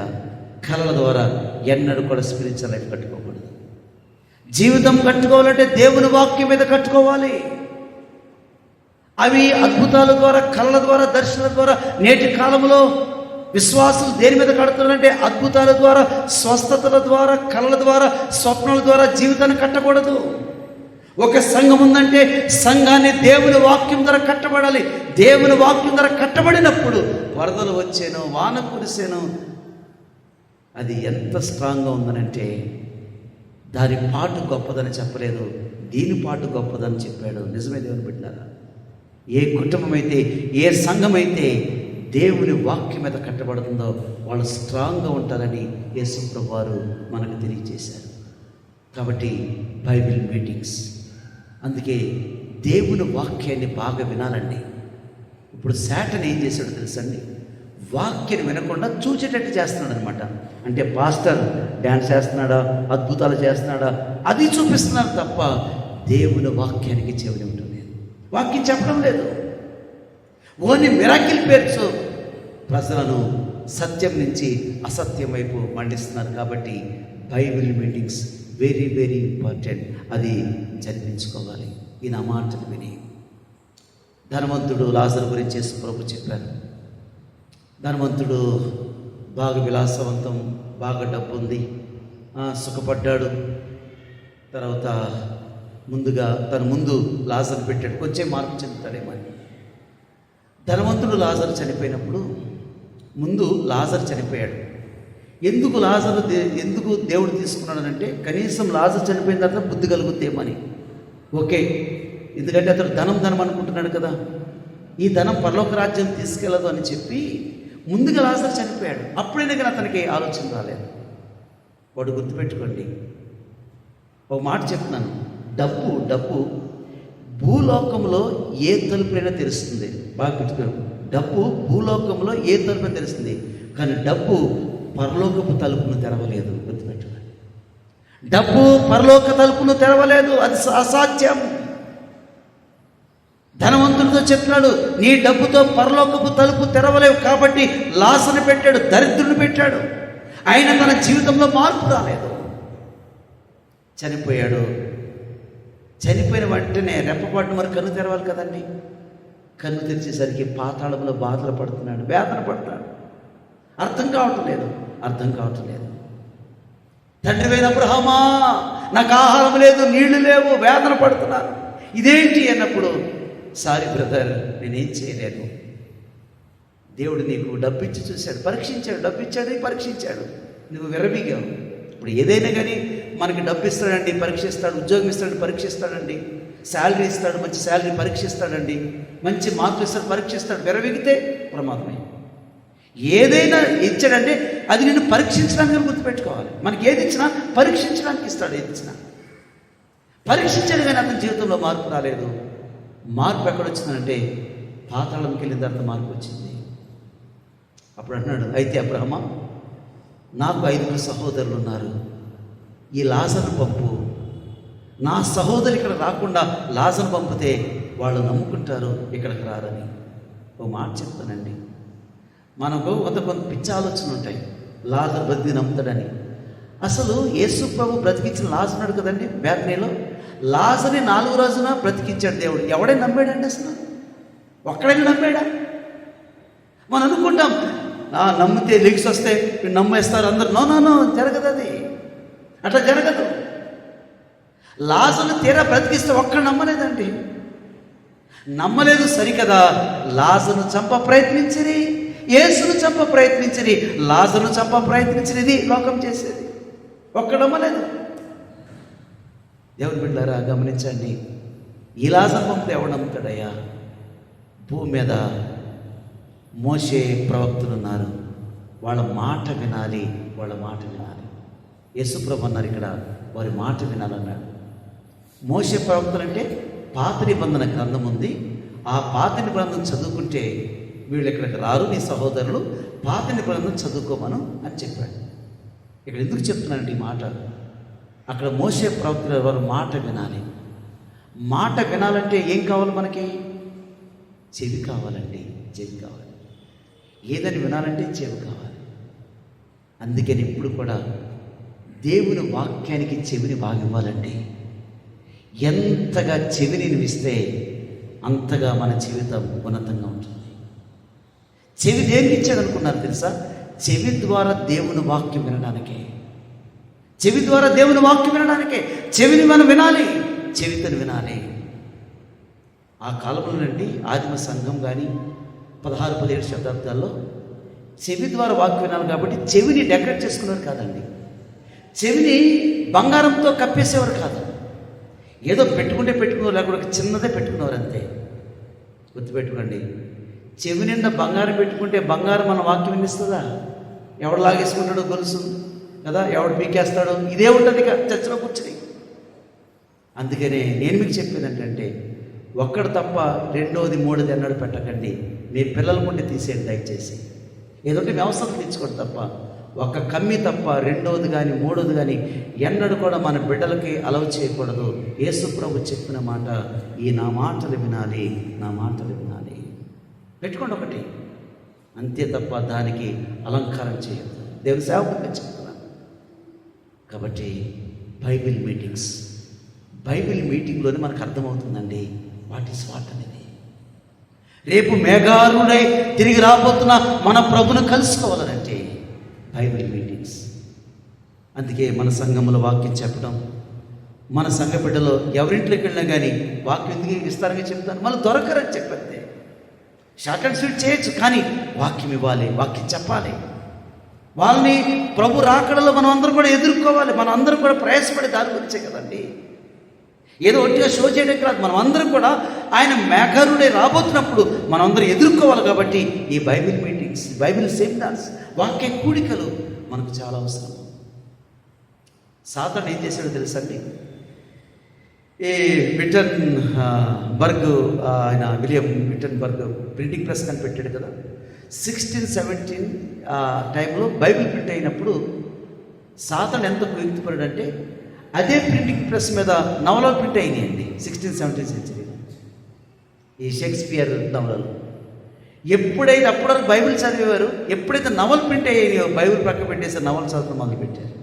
కళల ద్వారా ఎన్నడూ కూడా స్పిరిచువల్ లైఫ్ కట్టుకోకూడదు. జీవితం కట్టుకోవాలంటే దేవుని వాక్యం మీద కట్టుకోవాలి. అవి అద్భుతాల ద్వారా, కళల ద్వారా, దర్శనాల ద్వారా నేటి కాలంలో విశ్వాసులు దేని మీద కడుతున్నారంటే అద్భుతాల ద్వారా, స్వస్థతల ద్వారా, కళల ద్వారా, స్వప్నాల ద్వారా జీవితాన్ని కట్టకూడదు. ఒక సంఘం ఉందంటే సంఘాన్ని దేవుని వాక్యం ద్వారా కట్టబడాలి. దేవుని వాక్యం ద్వారా కట్టబడినప్పుడు వరదలు వచ్చేను, వాన కురిసేను, అది ఎంత స్ట్రాంగ్గా ఉందనంటే దాని పాటు గొప్పదని చెప్పలేదు, దీని పాటు గొప్పదని చెప్పాడు. నిజమే దేవుని బిడ్డలారా, ఏ కుటుంబం అయితే, ఏ సంఘం అయితే దేవుని వాక్యం మీద కట్టబడుతుందో వాళ్ళు స్ట్రాంగ్గా ఉంటారని యేసు ప్రభువారు మనకు తెలియజేశారు. కాబట్టి బైబిల్ మీటింగ్స్, అందుకే దేవుని వాక్యాన్ని బాగా వినాలండి. ఇప్పుడు శాటన్ ఏం చేశాడో తెలుసండి? వాక్యం వినకుండా చూచేటట్టు చేస్తున్నాడు అనమాట. అంటే పాస్టర్ డ్యాన్స్ చేస్తున్నాడా, అద్భుతాలు చేస్తున్నాడా, అది చూపిస్తున్నారు తప్ప దేవుని వాక్యానికి చెవిని ఉంటుంది. వాక్యం చెప్పడం లేదు. ఓన్లీ మిరాకిల్ పేర్చు ప్రజలను సత్యం నుంచి అసత్యం వైపు మండిస్తున్నారు. కాబట్టి Bible meetings very very important. అది జరిపించుకోవాలి. ఈ నా మాటలు విని ధనవంతుడు లాజరు గురించి ప్రభు చెప్పారు. ధనవంతుడు బాగా విలాసవంతం, బాగా డబ్బు ఉంది, సుఖపడ్డాడు. తర్వాత తన ముందు లాజరు పెట్టాడు. కొంచెం మార్పు చెందుతాడేమో. ధనవంతుడు లాజరు చనిపోయినప్పుడు ముందు లాజరు చనిపోయాడు. ఎందుకు దేవుడు తీసుకున్నాడనంటే కనీసం లాజరు చనిపోయిన తర్వాత బుద్ధి కలుగుతేమని. ఓకే, ఎందుకంటే అతడు ధనం అనుకుంటున్నాడు కదా, ఈ ధనం పరలోక రాజ్యం తీసుకెళ్ళదు అని చెప్పి ముందుగా లాజరు చనిపోయాడు. అప్పుడైనా కానీ అతనికి ఆలోచన రాలేదు. వాడు గుర్తుపెట్టుకోండి, ఒక మాట చెప్తున్నాను, డబ్బు భూలోకంలో ఏ తలుపులైనా తెరుస్తుంది. బాగా పెట్టుకోండి, డబ్బు భూలోకంలో ఏ తలుపుైనా తెరుస్తుంది. కానీ డబ్బు పరలోకపు తలుపును తెరవలేదు. గుర్తుపెట్టుకోండి, డబ్బు పరలోక తలుపును తెరవలేదు, అది అసాధ్యం. ధనవంతుడితో చెప్తున్నాడు, నీ డబ్బుతో పరలోకపు తలుపు తెరవలేవు కాబట్టి లాసను పెట్టాడు, దరిద్రుని పెట్టాడు. ఆయన తన జీవితంలో మార్పు రాలేదు. చనిపోయాడు. చనిపోయిన వెంటనే రెప్పపాటు మరి కన్ను తెరవాలి కదండి. కన్ను తెరిచేసరికి పాతాళంలో బాధలు పడుతున్నాడు, వేదన పడుతున్నాడు. అర్థం కావటం లేదు. తండ్రి అబ్రహామా, నాకు ఆహారం లేదు, నీళ్లు లేవు, వేదన పడుతున్నాను, ఇదేంటి అన్నప్పుడు, సారీ బ్రదర్, నేనేం చేయలేను. దేవుడు నీకు డబ్బిచ్చి చూశాడు, పరీక్షించాడు, పరీక్షించాడు, నువ్వు విరమిగావు. ఇప్పుడు ఏదైనా కానీ మనకి డబ్బు ఇస్తాడండి, పరీక్షిస్తాడు, ఉద్యోగం ఇస్తాడు, పరీక్షిస్తాడండి, శాలరీ ఇస్తాడు, మంచి శాలరీ పరీక్షిస్తాడండి, మంచి మార్కులు ఇస్తాడు, పరీక్షిస్తాడు. విరమిగితే ప్రమాదమే. ఏదైనా ఇచ్చాడంటే అది నిన్ను పరీక్షించడానికి గుర్తుపెట్టుకోవాలి. మనకి ఏది ఇచ్చినా పరీక్షించడానికి ఇస్తాడు. ఏది ఇచ్చినా పరీక్షించాడు, కానీ అతని జీవితంలో మార్పు రాలేదు. మార్పు ఎక్కడొచ్చిందంటే పాతాళంకి వెళ్ళిన తర్వాత మార్పు వచ్చింది. అప్పుడు అన్నాడు, అయితే అబ్రహమా, నాకు 5 సహోదరులు ఉన్నారు, ఈ లాజరును పంపు. నా సహోదరు ఇక్కడ రాకుండా లాజరును పంపితే వాళ్ళు నమ్ముకుంటారు, ఇక్కడికి రారని. ఓ మాట చెప్తానండి, మనకు కొంత పిచ్చి ఆలోచనలు ఉంటాయి. లాజరు బ్రతికి నమ్ముతాడని. అసలు యేసు ప్రభు బ్రతికించిన లాజరున్నాడు కదండి బేతనీలో. లాజరుని 4వ రోజున బ్రతికించాడు దేవుడు. ఎవడైనా నమ్మాడండి? అసలు ఒక్కడైనా నమ్మాడా? మనం అనుకుంటాం, నమ్మితే లీక్స్ వస్తే నమ్మేస్తారు అందరు. నో, జరగదు. అది అట్లా జరగదు. లాజరుని తీరా బ్రతికిస్తే ఒక్కడు నమ్మలేదండి. నమ్మలేదు సరికదా, లాజరును చంప ప్రయత్నించిరి, యేసును చంప ప్రయత్నించిరి, లాజరును చంప ప్రయత్నించినది లోకం చేసేది. ఒక్కడు నమ్మలేదు. దేవుని బిడ్డలారా గమనించండి, ఈ లాజరు పంపితే ఎవడు నమ్ముతాడయ్యా? భూమి మీద మోషే ప్రవక్తలు ఉన్నారు, వాళ్ళ మాట వినాలి. యేసు ప్రభు అన్నారు ఇక్కడ, వారి మాట వినాలన్నాడు. మోషే ప్రవక్తలు అంటే పాత నిబంధన గ్రంథం ఉంది. ఆ పాత నిబంధన చదువుకుంటే వీళ్ళు ఇక్కడికి రారు, నీ సహోదరులు, పాత నిబంధన చదువుకోమను అని చెప్పాడు. ఇక్కడ ఎందుకు చెప్తున్నానంటే ఈ మాట, అక్కడ మోషే ప్రవక్తలు వారు మాట వినాలి. మాట వినాలంటే ఏం కావాలి? మనకి చెవి కావాలండి. ఏదని వినాలంటే చెవి కావాలి. అందుకని ఇప్పుడు కూడా దేవుని వాక్యానికి చెవిని బాగా ఇవ్వాలండి. ఎంతగా చెవిని వినిపిస్తే అంతగా మన జీవితం ఉన్నతంగా ఉంటుంది. చెవి దేనికి ఇచ్చాడు అనుకున్నారు తెలుసా? చెవి ద్వారా దేవుని వాక్యం వినడానికే. చెవిని మనం వినాలి, చెవితను వినాలి. ఆ కాలంలో నుండి ఆదిమ సంఘం కానీ 16-17 శతాబ్దాల్లో చెవి ద్వారా వాక్యం వినాలి కాబట్టి చెవిని డెకరేట్ చేసుకునేవారు కాదండి. చెవిని బంగారంతో కప్పేసేవారు కాదు. ఏదో పెట్టుకునేవారు, లేకపోతే చిన్నదే పెట్టుకునేవారు అంతే. గుర్తుపెట్టుకోండి, చెవి నిండా బంగారం పెట్టుకుంటే బంగారం మన వాక్యం వినిస్తుందా? ఎవడు లాగేసుకుంటాడో గొలుసు కదా, ఎవడు పీకేస్తాడో, ఇదే ఉంటుంది ఇక చర్చలో కూర్చుని. అందుకనే నేను మీకు చెప్పేది ఏంటంటే, ఒక్కడు తప్ప రెండోది మూడోది ఎన్నడూ పెట్టకండి. మీ పిల్లల ముందు తీసేయండి దయచేసి. ఏదంటే వ్యవస్థలు తెచ్చుకోండి తప్ప, ఒక కమ్మి తప్ప రెండోది కానీ మూడోది కానీ ఎన్నడూ కూడా మన బిడ్డలకి అలవ్ చేయకూడదు. యేసు ప్రభు చెప్పిన మాట, ఈ నా మాటలు వినాలి. పెట్టుకోండి ఒకటి అంతే తప్ప దానికి అలంకారం చేయొద్దు. దేవుని సేవకుడిగా చెప్తున్నాను. కాబట్టి బైబిల్ మీటింగ్లోనే మనకు అర్థమవుతుందండి వాట్ ఈస్ వాట్ అనేది. రేపు మేఘారుడై తిరిగి రాబోతున్న మన ప్రభును కలుసుకోవాలనంటే బైబిల్ మీటింగ్స్. అందుకే మన సంఘంలో వాక్యం చెప్పడం, మన సంఘ బిడ్డలో ఎవరింట్లోకి వెళ్ళినా కానీ వాక్యం ఎందుకు విస్తారంగా చెప్తాను, మళ్ళీ దొరకరని చెప్పండి. షార్ట్ అండ్ స్వీట్ చేయొచ్చు, కానీ వాక్యం ఇవ్వాలి, వాక్యం చెప్పాలి. వాళ్ళని ప్రభు రాకడలో మనం అందరం కూడా ఎదుర్కోవాలి. మనం అందరం కూడా ప్రయాసపడే దాని గురించే కదండి. ఏదో ఒట్టిగా షో చేయడం కాదు. మనం అందరం కూడా ఆయన మేఘారుడే రాబోతున్నప్పుడు మనం అందరం ఎదుర్కోవాలి. కాబట్టి ఈ బైబిల్ మీటింగ్స్, బైబిల్ సెమినార్స్, వాక్య కూడికలు మనకు చాలా అవసరం. సాతాను ఏం చేశాడో తెలుసండి? ఈ విటన్బర్గ్, ఆయన విలియం విటన్బర్గ్ ప్రింటింగ్ ప్రెస్ కనిపెట్టాడు కదా. 1617 ఆ టైంలో బైబిల్ ప్రింట్ అయినప్పుడు సాతాను ఎంత కుయుక్తిపరుడంటే అదే ప్రింటింగ్ ప్రెస్ మీద నవలలు ప్రింట్ అయినాయండి 16th-17th సెంచరీ. ఈ షేక్స్పియర్ నవలలు ఎప్పుడైతే అప్పటివరకు బైబిల్ చదివేవారు, ఎప్పుడైతే నవలు ప్రింట్ అయ్యాయో బైబిల్ పక్క పెట్టేసి నవలు చదవడం మొదలుపెట్టారు.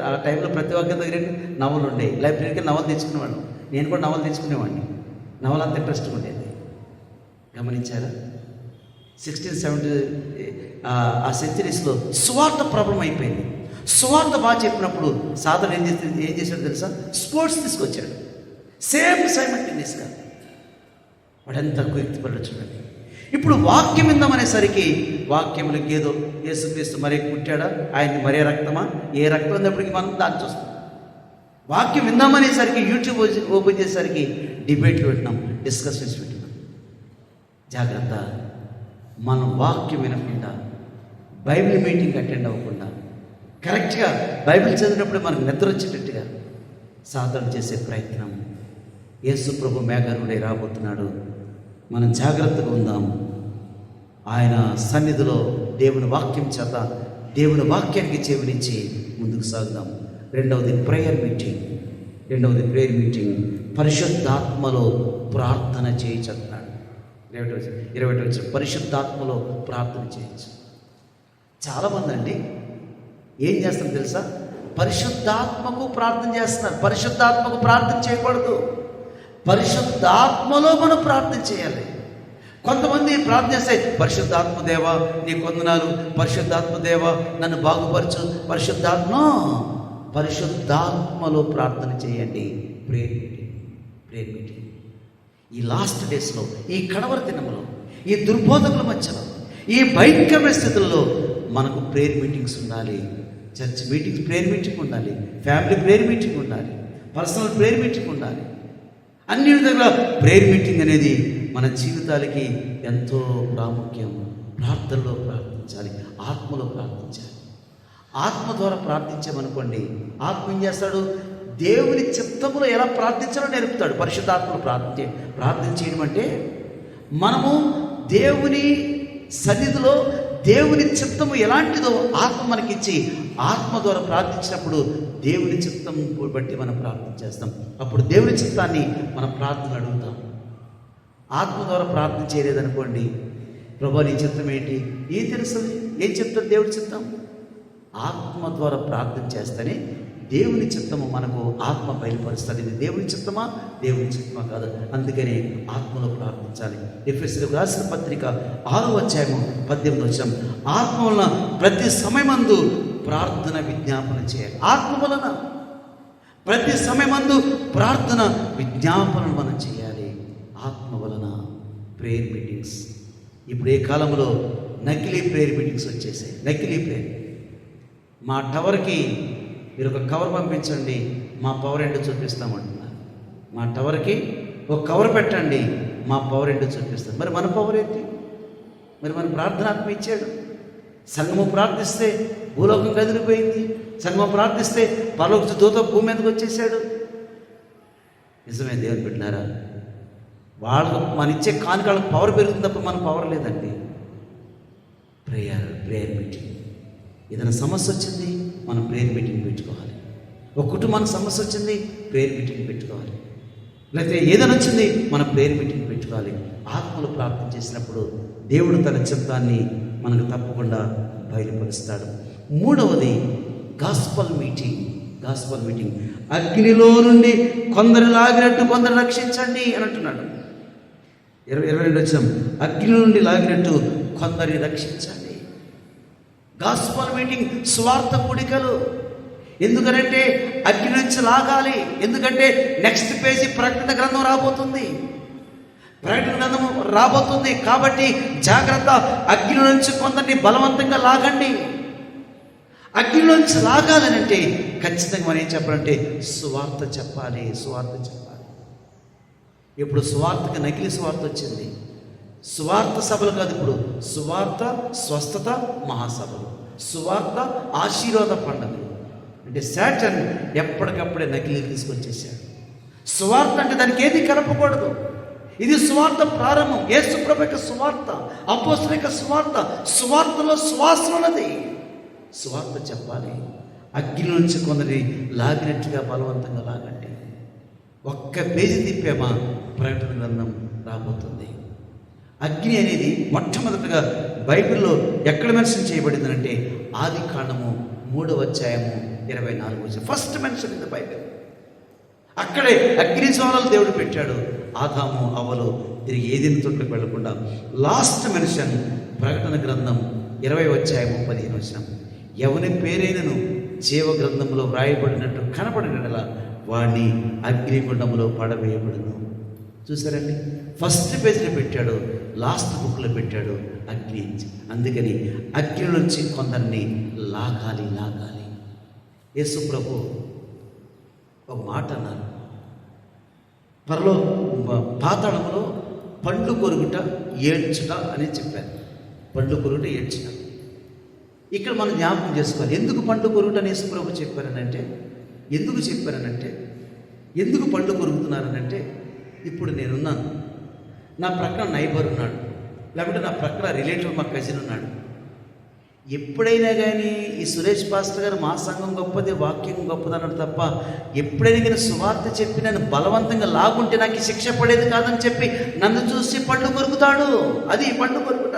ఆ టైంలో ప్రతి ఒక్కరి దగ్గర నవలు ఉండేవి. లైబ్రరీకి నవలు తెచ్చుకునేవాడు. నేను కూడా నవలు తెచ్చుకునేవాడిని. నవలు అంత ఇంట్రెస్ట్గా ఉండేది. గమనించారా? 16th-17th ఆ సెంచరీస్లో సువార్త ప్రాబ్లం అయిపోయింది. సువార్త బాగా చెప్పినప్పుడు సాధన ఏం చేశాడు తెలుసా? స్పోర్ట్స్ తీసుకొచ్చాడు. సేమ్ సైమల్టేనియస్గా. వాడంతా కుయుక్తిపడ్డ చూడండి. ఇప్పుడు వాక్యం విందామనేసరికి వాక్యములకి ఏదో యేసుక్రీస్తు మరీ పుట్టాడా, ఆయన్ని మరే రక్తమా, ఏ రక్తం ఉన్నప్పటికీ మనం దాన్ని చూస్తాం. వాక్యం విందామనేసరికి యూట్యూబ్ ఓపెన్ చేసేసరికి డిబేట్లు పెట్టినాం, డిస్కషన్స్ పెట్టినాం. జాగ్రత్త, మనం వాక్యం వినకుండా, బైబిల్ మీటింగ్ అటెండ్ అవ్వకుండా, కరెక్ట్గా బైబిల్ చదివినప్పుడు మనకు నిద్ర వచ్చేటట్టుగా సాధన చేసే ప్రయత్నం. యేసు ప్రభు మేఘారుడే రాబోతున్నాడు. మనం జాగ్రత్తగా ఉందాం. ఆయన సన్నిధిలో దేవుని వాక్యం చేత దేవుని వాక్యానికి చెవినిచ్చి ముందుకు సాగుదాం. రెండవది ప్రేయర్ మీటింగ్. పరిశుద్ధాత్మలో ప్రార్థన చేయొచ్చున్నాడు. 21 పరిశుద్ధాత్మలో ప్రార్థన చేయొచ్చు. చాలామంది అండి ఏం చేస్తారు తెలుసా? పరిశుద్ధాత్మకు ప్రార్థన చేస్తున్నారు. పరిశుద్ధాత్మకు ప్రార్థన చేయకూడదు. పరిశుద్ధాత్మలో మనం ప్రార్థన చేయాలి. కొంతమంది ప్రార్థన చేస్తే పరిశుద్ధాత్మ దేవా నీ వందనాలు, పరిశుద్ధాత్మ దేవా నన్ను బాగుపరచు, పరిశుద్ధాత్మలో ప్రార్థన చేయండి. Prayer meeting. ఈ లాస్ట్ డేస్లో, ఈ కడవర దినంలో, ఈ దుర్బోధకుల మధ్యలో, ఈ భయంకరమైన స్థితుల్లో మనకు ప్రేయర్ మీటింగ్స్ ఉండాలి. చర్చ్ మీటింగ్స్ ప్రేయర్ మీటింగ్ ఉండాలి. ఫ్యామిలీ ప్రేయర్ మీటింగ్ ఉండాలి. పర్సనల్ ప్రేయర్ మీటింగ్ ఉండాలి. అన్ని విధంగా ప్రేయర్ మీటింగ్ అనేది మన జీవితాలకి ఎంతో ప్రాముఖ్యం. ప్రార్థనలో ప్రార్థించాలి, ఆత్మలో ప్రార్థించాలి. ఆత్మ ద్వారా ప్రార్థించామనుకోండి, ఆత్మ ఏం చేస్తాడు? దేవుని చిత్తములో ఎలా ప్రార్థించాలో నేర్పుతాడు. పరిశుద్ధాత్మలో ప్రార్థన చేయడం అంటే మనము దేవుని సన్నిధిలో దేవుని చిత్తము ఎలాంటిదో ఆత్మ మనకిచ్చి ఆత్మ ద్వారా ప్రార్థించినప్పుడు దేవుని చిత్తం బట్టి మనం ప్రార్థన చేస్తాం. అప్పుడు దేవుని చిత్తాన్ని మనం ప్రార్థన అడుగుతాం. ఆత్మ ద్వారా ప్రార్థన చేయలేదనుకోండి, ప్రభు నీ చిత్తం ఏంటి, ఏం తెలుస్తుంది, ఏం చెప్తాడు దేవుడి చిత్తం? ఆత్మ ద్వారా ప్రార్థన చేస్తేనే దేవుని చిత్తము మనకు ఆత్మ బయలుపరుస్తుంది. ఇది దేవుని చిత్తమా, దేవుని చిత్తమా కాదు. అందుకని ఆత్మలో ప్రార్థించాలి. ఎఫెసీయులకు రాసిన పత్రిక 6:18 ఆత్మ వలన ప్రతి సమయమందు ప్రార్థన విజ్ఞాపన చేయాలి. ఆత్మ వలన ప్రతి సమయమందు ప్రార్థన విజ్ఞాపనలు మనం చేయాలి. ఆత్మ వలన ప్రేయర్ మీటింగ్స్. ఇప్పుడు ఏ కాలంలో నకిలీ ప్రేయర్ మీటింగ్స్ వచ్చేసాయి. నకిలీ ప్రేయర్. మా టవర్కి మీరు ఒక కవర్ పంపించండి, మా పవర్ ఏంటో చూపిస్తామంటున్నారు. మా టవర్కి ఒక కవర్ పెట్టండి, మా పవర్ ఏంటో చూపిస్తాం. మరి మన పవర్ ఏంటి? మరి మన ప్రార్థనాత్మ ఇచ్చాడు. సంఘము ప్రార్థిస్తే భూలోకం కదిలిపోయింది. సంఘం ప్రార్థిస్తే పరలోక దూత భూమి మీదకి వచ్చేసాడు. నిజమే దేవుని పెట్టినారా? వాళ్ళకు మన ఇచ్చే కానుకలకు పవర్ పెరుగుతుంది తప్ప మన పవర్ లేదండి. Prayer meeting. ఏదైనా సమస్య వచ్చింది, మనం ప్రేయర్ మీటింగ్ పెట్టుకోవాలి. ఒక కుటుంబానికి సమస్య వచ్చింది, ప్రేయర్ మీటింగ్ పెట్టుకోవాలి. లేకపోతే ఏదైనా వచ్చింది, మనం ప్రేయర్ మీటింగ్ పెట్టుకోవాలి. ఆత్మలో ప్రార్థన చేసినప్పుడు దేవుడు తన చిత్తాన్ని మనకు తప్పకుండా బయలుపరుస్తాడు. మూడవది గాస్పల్ మీటింగ్. అగ్నిలో నుండి కొందరు లాగినట్టు కొందరు రక్షించండి అని అంటున్నాడు. 22 అగ్ని నుండి లాగినట్టు కొందరి రక్షించండి. గాస్పల్ మీటింగ్, స్వార్థ కూడికలు. ఎందుకనంటే అగ్ని నుంచి లాగాలి. ఎందుకంటే నెక్స్ట్ పేజీ ప్రకటన గ్రంథం రాబోతుంది. కాబట్టి జాగ్రత్త. అగ్ని నుంచి కొందరిని బలవంతంగా లాగండి. అగ్ని నుంచి లాగాలని అంటే ఖచ్చితంగా మనం ఏం చెప్పాలంటే సువార్త చెప్పాలి. ఇప్పుడు సువార్తకి నకిలీ సువార్త వచ్చింది. సువార్త సభలు కాదు, ఇప్పుడు సువార్త స్వస్థత మహాసభలు, సువార్త ఆశీర్వాద పండుగలు. అంటే శాటన్ ఎప్పటికప్పుడే నకిలీ తీసుకొచ్చేసాడు. సువార్త అంటే దానికి ఏది కలపకూడదు. ఇది సువార్త ప్రారంభం. యేసు ప్రభు యొక్క సువార్త, అపోస్తలుల యొక్క సువార్త. సువార్తలో శ్వాస ఉన్నది. సువార్త చెప్పాలి. అగ్ని నుంచి కొందరి లాగినట్టుగా బలవంతంగా లాగండి. ఒక్క పేజీ తిప్పామా ప్రకటన గ్రంథం రాబోతుంది. అగ్ని అనేది మొట్టమొదటిగా బైబిల్లో ఎక్కడ మెన్షన్ చేయబడిందంటే ఆది కాండము 3వ అధ్యాయము 24 first mention in the Bible. అక్కడే అగ్ని జ్వాలలు దేవుడు పెట్టాడు. ఆదాము అవ్వలు తిరిగి ఏదైనా తోటలకు వెళ్లకుండా లాస్ట్ మెన్షన్ ప్రకటన గ్రంథం 20వ అధ్యాయము 15 ఎవని పేరైనను జీవ గ్రంథంలో వ్రాయబడినట్టు కనపడినలా వాడిని అగ్నిగుండములో పడవేయబడును. చూసారండి, ఫస్ట్ పేజీలో పెట్టాడు, లాస్ట్ బుక్లో పెట్టాడు అగ్ని. అందుకని అగ్ని నుంచి కొందరిని లాగాలి. యేసు ప్రభు ఒక మాట అన్నారు, పాతాళములో పండ్లు కొరుకుట ఏడ్చుట అని చెప్పారు. పండ్లు కొరుకుట ఏడ్చుట. ఇక్కడ మనం జ్ఞాపకం చేసుకోవాలి. ఎందుకు పండ్లు కొరుకుట అని యేసు ప్రభు చెప్పారనంటే, ఎందుకు పండ్లు కొరుకుతున్నారనంటే, ఇప్పుడు నేనున్నాను, నా ప్రక్కన నైబర్ ఉన్నాడు, లేకపోతే నా ప్రక్కన రిలేటివ్ మా కజిన్ ఉన్నాడు. ఎప్పుడైనా కానీ ఈ సురేష్ పాస్టర్ గారు మా సంఘం గొప్పది, వాక్యం గొప్పది అన్నాడు తప్ప, ఎప్పుడైనా కానీ సువార్త చెప్పి నన్ను బలవంతంగా లాగుంటే నాకు శిక్ష పడేది కాదని చెప్పి నన్ను చూసి పండ్లు కొరుకుతాడు. అది పండ్లు కొరుకుట.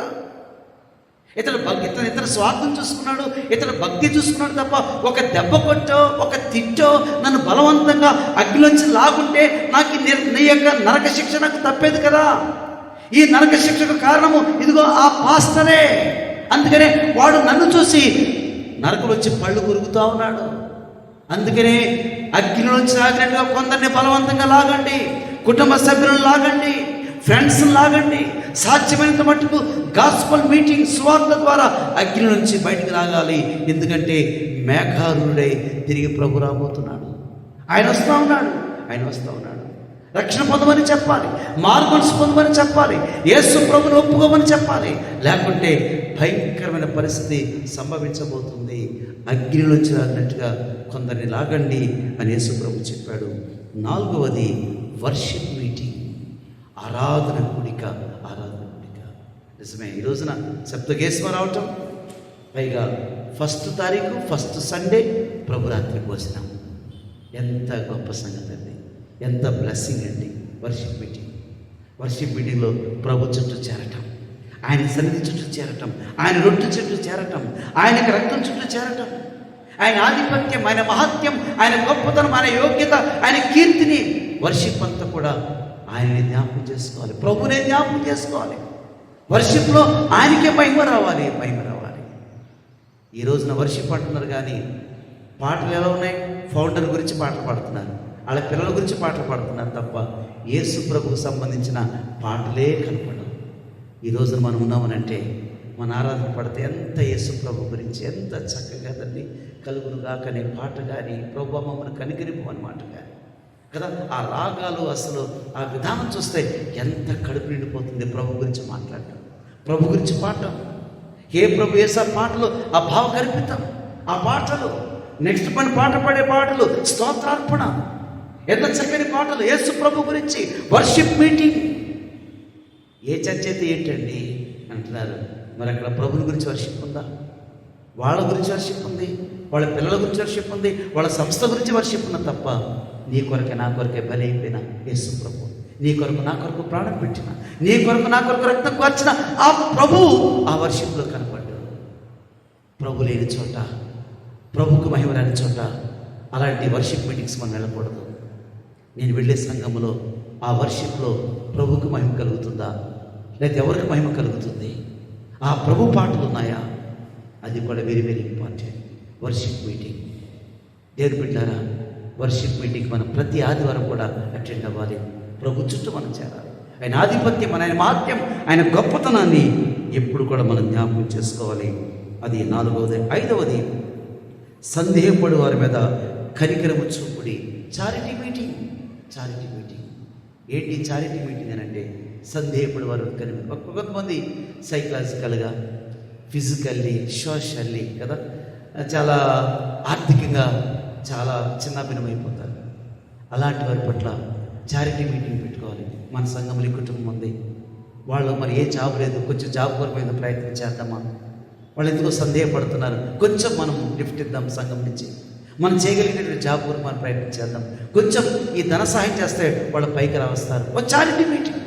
ఇతను స్వార్థం చూసుకున్నాడు, ఇతను భక్తి చూసుకున్నాడు తప్ప ఒక దెబ్బ కొట్టో ఒక తిట్టో నన్ను బలవంతంగా అగ్నిలోంచి లాగుంటే నాకు నీ యొక్క నరక శిక్ష నాకు తప్పేది కదా. ఈ నరక శిక్షకు కారణము ఇదిగో ఆ పాస్టరే. అందుకనే వాడు నన్ను చూసి నరకలోంచి పళ్ళు కొరుకుతా ఉన్నాడు. అందుకనే అగ్నిలోంచి లాగినట్టుగా కొందరిని బలవంతంగా లాగండి, కుటుంబ సభ్యులను లాగండి, ఫ్రెండ్స్ లాగండి. సాధ్యమైనంత మట్టుకు గాస్పల్ మీటింగ్ సువార్త ద్వారా అగ్ని నుంచి బయటకు రాగాలి. ఎందుకంటే మేఘారుడై తిరిగి ప్రభు రాబోతున్నాడు. ఆయన వస్తూ ఉన్నాడు. రక్షణ పొందమని చెప్పాలి, మార్గన్స్ పొందమని చెప్పాలి, యేసు ప్రభుని ఒప్పుకోమని చెప్పాలి. లేకుంటే భయంకరమైన పరిస్థితి సంభవించబోతుంది. అగ్ని నుంచి లాగినట్టుగా కొందరిని లాగండి అని యేసు ప్రభు చెప్పాడు. 4వది వర్షిప్ మీటింగ్, ఆరాధన కూడిక. నిజమే, ఈ రోజున సప్తగేశ్వర రావటం, పైగా ఫస్ట్ తారీఖు ఫస్ట్ సండే ప్రభురాత్రి భోజనం. ఎంత గొప్ప సంగతి అండి, ఎంత బ్లెస్సింగ్ అండి. వర్షిప్ మీటింగ్లో ప్రభు చుట్టూ చేరటం, ఆయన సన్నిధి చుట్టూ చేరటం, ఆయన రొట్టె చుట్టూ చేరటం, ఆయనకి రక్తం చుట్టూ చేరటం, ఆయన ఆధిపత్యం, ఆయన మహాత్యం, ఆయన గొప్పతనం, ఆయన యోగ్యత, ఆయన కీర్తిని వర్షిప్ అంతా కూడా ఆయన్ని జ్ఞాపకం చేసుకోవాలి, ప్రభునే జ్ఞాపకం చేసుకోవాలి. వర్షిప్లో ఆయనకే మహిమ రావాలి. ఈ రోజున వర్షిప్ అంటున్నారు కానీ పాటలు ఎలా ఉన్నాయి? ఫౌండర్ గురించి పాటలు పాడుతున్నారు, వాళ్ళ పిల్లల గురించి పాటలు పాడుతున్నారు తప్ప యేసు ప్రభుకు సంబంధించిన పాటలే కనపడవు. ఈ రోజున మనం ఉన్నామనంటే మన ఆరాధన పడితే ఎంత యేసు ప్రభు గురించి ఎంత చక్కగా దాన్ని కలుగును గాకనే పాట కానీ, ప్రభు మమ్మల్ని కనికరింపు అనే మాట కానీ కదా. ఆ రాగాలు అసలు ఆ విధానం చూస్తే ఎంత కడుపు నిండిపోతుంది. ప్రభు గురించి మాట్లాడటం, ప్రభు గురించి పాడటం, ఏ ప్రభు ఏసా పాటలు ఆ భావగర్భితం, ఆ పాటలు నెక్స్ట్ పాట పాడే పాటలు స్తోత్రార్పణ, ఎంత చక్కని పాటలు యేసు ప్రభు గురించి. Worship meeting. ఏ చర్చ అయితే ఏంటండి అంటున్నారు, మరి అక్కడ ప్రభుని గురించి వర్షిప్ ఉందా? వాళ్ళ గురించి వర్షిప్ ఉంది, వాళ్ళ పిల్లల గురించి వర్షిప్ ఉంది, వాళ్ళ సంస్థ గురించి వర్షిప్ ఉన్నది తప్ప నీ కొరకే నా కొరకే బలి అయిపోయిన యేసు ప్రభు, నీ కొరకు నా కొరకు ప్రాణం పెట్టిన, నీ కొరకు నా కొరకు రక్తం కార్చిన ఆ ప్రభు ఆ వర్షిప్లో కనపడ్డాడు. ప్రభు లేని చోట, ప్రభుకు మహిమ రాని చోట అలాంటి వర్షిప్ మీటింగ్స్ మనం వెళ్ళకూడదు. నేను వెళ్ళే సంఘంలో ఆ వర్షిప్లో ప్రభుకు మహిమ కలుగుతుందా, లేదా ఎవరికి మహిమ కలుగుతుంది? ఆ ప్రభు పాటలు ఉన్నాయా? అది కూడా very very important. Worship meeting. దేవుని బిడ్డారా, వర్షిప్ మీటింగ్ మనం ప్రతి ఆదివారం కూడా అటెండ్ అవ్వాలి. ప్రభు చుట్టూ మనం చేరాలి. ఆయన ఆధిపత్యం, ఆయన మహాత్యం, ఆయన గొప్పతనాన్ని ఎప్పుడు కూడా మనం జ్ఞాపకం చేసుకోవాలి. అది 4వది. 5వది సందేహపడు వారి మీద కనికరము చూపుడి. Charity meeting. ఏంటి చారిటీ మీటింగ్ అని అంటే సందేహపడి వారు కొంతమంది సైకలాజికల్గా, ఫిజికల్లీ, సోషల్లీ కదా, చాలా ఆర్థికంగా చాలా చిన్నభిన్నమైపోతారు. అలాంటి వారి పట్ల చారిటీ మీటింగ్ పెట్టుకోవాలి. మన సంఘంలో ఈ కుటుంబం ఉంది, వాళ్ళు మరి ఏ జాబ్ లేదు, కొంచెం జాబ్ కొరకు ఏదో ప్రయత్నం చేద్దామా, వాళ్ళు ఎందుకో సందేహపడుతున్నారు, కొంచెం మనం లిఫ్ట్ ఇద్దాం సంఘం నుంచి, మనం చేయగలిగినటువంటి జాబ్ కొరకు మనం ప్రయత్నం చేద్దాం, కొంచెం ఈ ధన సహాయం చేస్తే వాళ్ళు పైకి రావస్తారు. ఒక చారిటీ మీటింగ్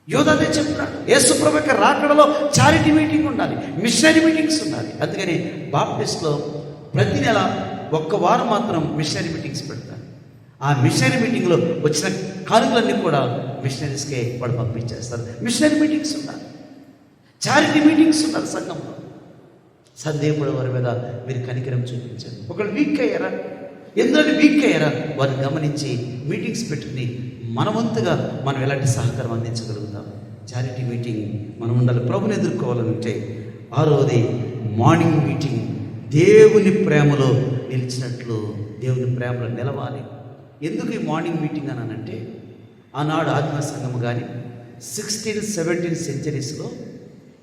యోధాదే చెప్తున్నాడు. యేసు ప్రభు యొక్క రాకడలో చారిటీ మీటింగ్ ఉండాలి, మిషనరీ మీటింగ్స్ ఉండాలి. అందుకని బాప్టిస్ట్లో ప్రతి నెల ఒక్క వారం మాత్రం మిషనరీ మీటింగ్స్ పెడతారు. ఆ మిషనరీ మీటింగ్లో వచ్చిన కానుకలన్నీ కూడా మిషనరీస్కే వాడు పంపించేస్తారు. మిషనరీ మీటింగ్స్ ఉండాలి, చారిటీ మీటింగ్స్ ఉండాలి సంఘంలో. సందేహపడే వారి మీద మీరు కనికరం చూపించండి. ఒకళ్ళు వీక్ అయ్యారా, ఎందుకంటే వీక్ అయ్యారా వారిని గమనించి మీటింగ్స్ పెట్టుకుని మన వంతుగా మనం ఎలాంటి సహకారం అందించగలుగుతాం. చారిటీ మీటింగ్ మనం ఉండాలి. ప్రభుని ఎదుర్కోవాలంటే 6వది మార్నింగ్ మీటింగ్. దేవుని ప్రేమలో నిలిచినట్లు దేవుని ప్రేమలో నిలవాలి. ఎందుకు ఈ మార్నింగ్ మీటింగ్ అనంటే, ఆనాడు ఆత్మ సంఘం కానీ 16, 17 సెంచరీస్లో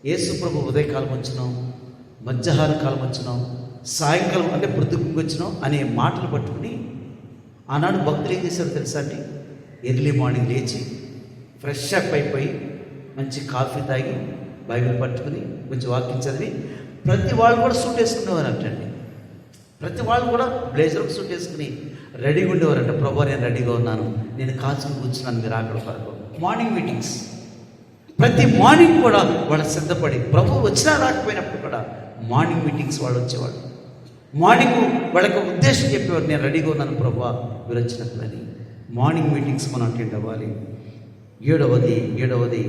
యేసు ప్రభు ఉదయకాలం వచ్చినాం, మధ్యాహ్న కాలం వచ్చినాం, సాయంకాలం అంటే పొద్దుకు వచ్చినాం అనే మాటలు పట్టుకుని ఆనాడు భక్తులు ఏం చేశారో తెలుసా అండి? ఎర్లీ మార్నింగ్ లేచి ఫ్రెష్ అప్ అయిపోయి మంచి కాఫీ తాగి బైబిల్ పట్టుకుని కొంచెం వాక్యం చదివి ప్రతి వాళ్ళు కూడా సూట్ వేసుకునేవారు అంటండి. ప్రతి వాళ్ళు కూడా బ్లేజర్ సూట్ వేసుకుని రెడీగా ఉండేవారంట. ప్రభు నేను రెడీగా ఉన్నాను, నేను కాచుకుని కూర్చున్నాను మీరు అక్కడ వరకు. మార్నింగ్ మీటింగ్స్ ప్రతి మార్నింగ్ కూడా వాళ్ళు సిద్ధపడి, ప్రభు వచ్చినా రాకపోయినప్పుడు కూడా మార్నింగ్ మీటింగ్స్ వాళ్ళు వచ్చేవాళ్ళు. మార్నింగ్ వాళ్ళకి ఉద్దేశం చెప్పేవారు, నేను రెడీగా ఉన్నాను ప్రభు మీరు వచ్చినప్పుడని. మార్నింగ్ మీటింగ్స్ మనం అటెండ్ అవ్వాలి. ఏడవది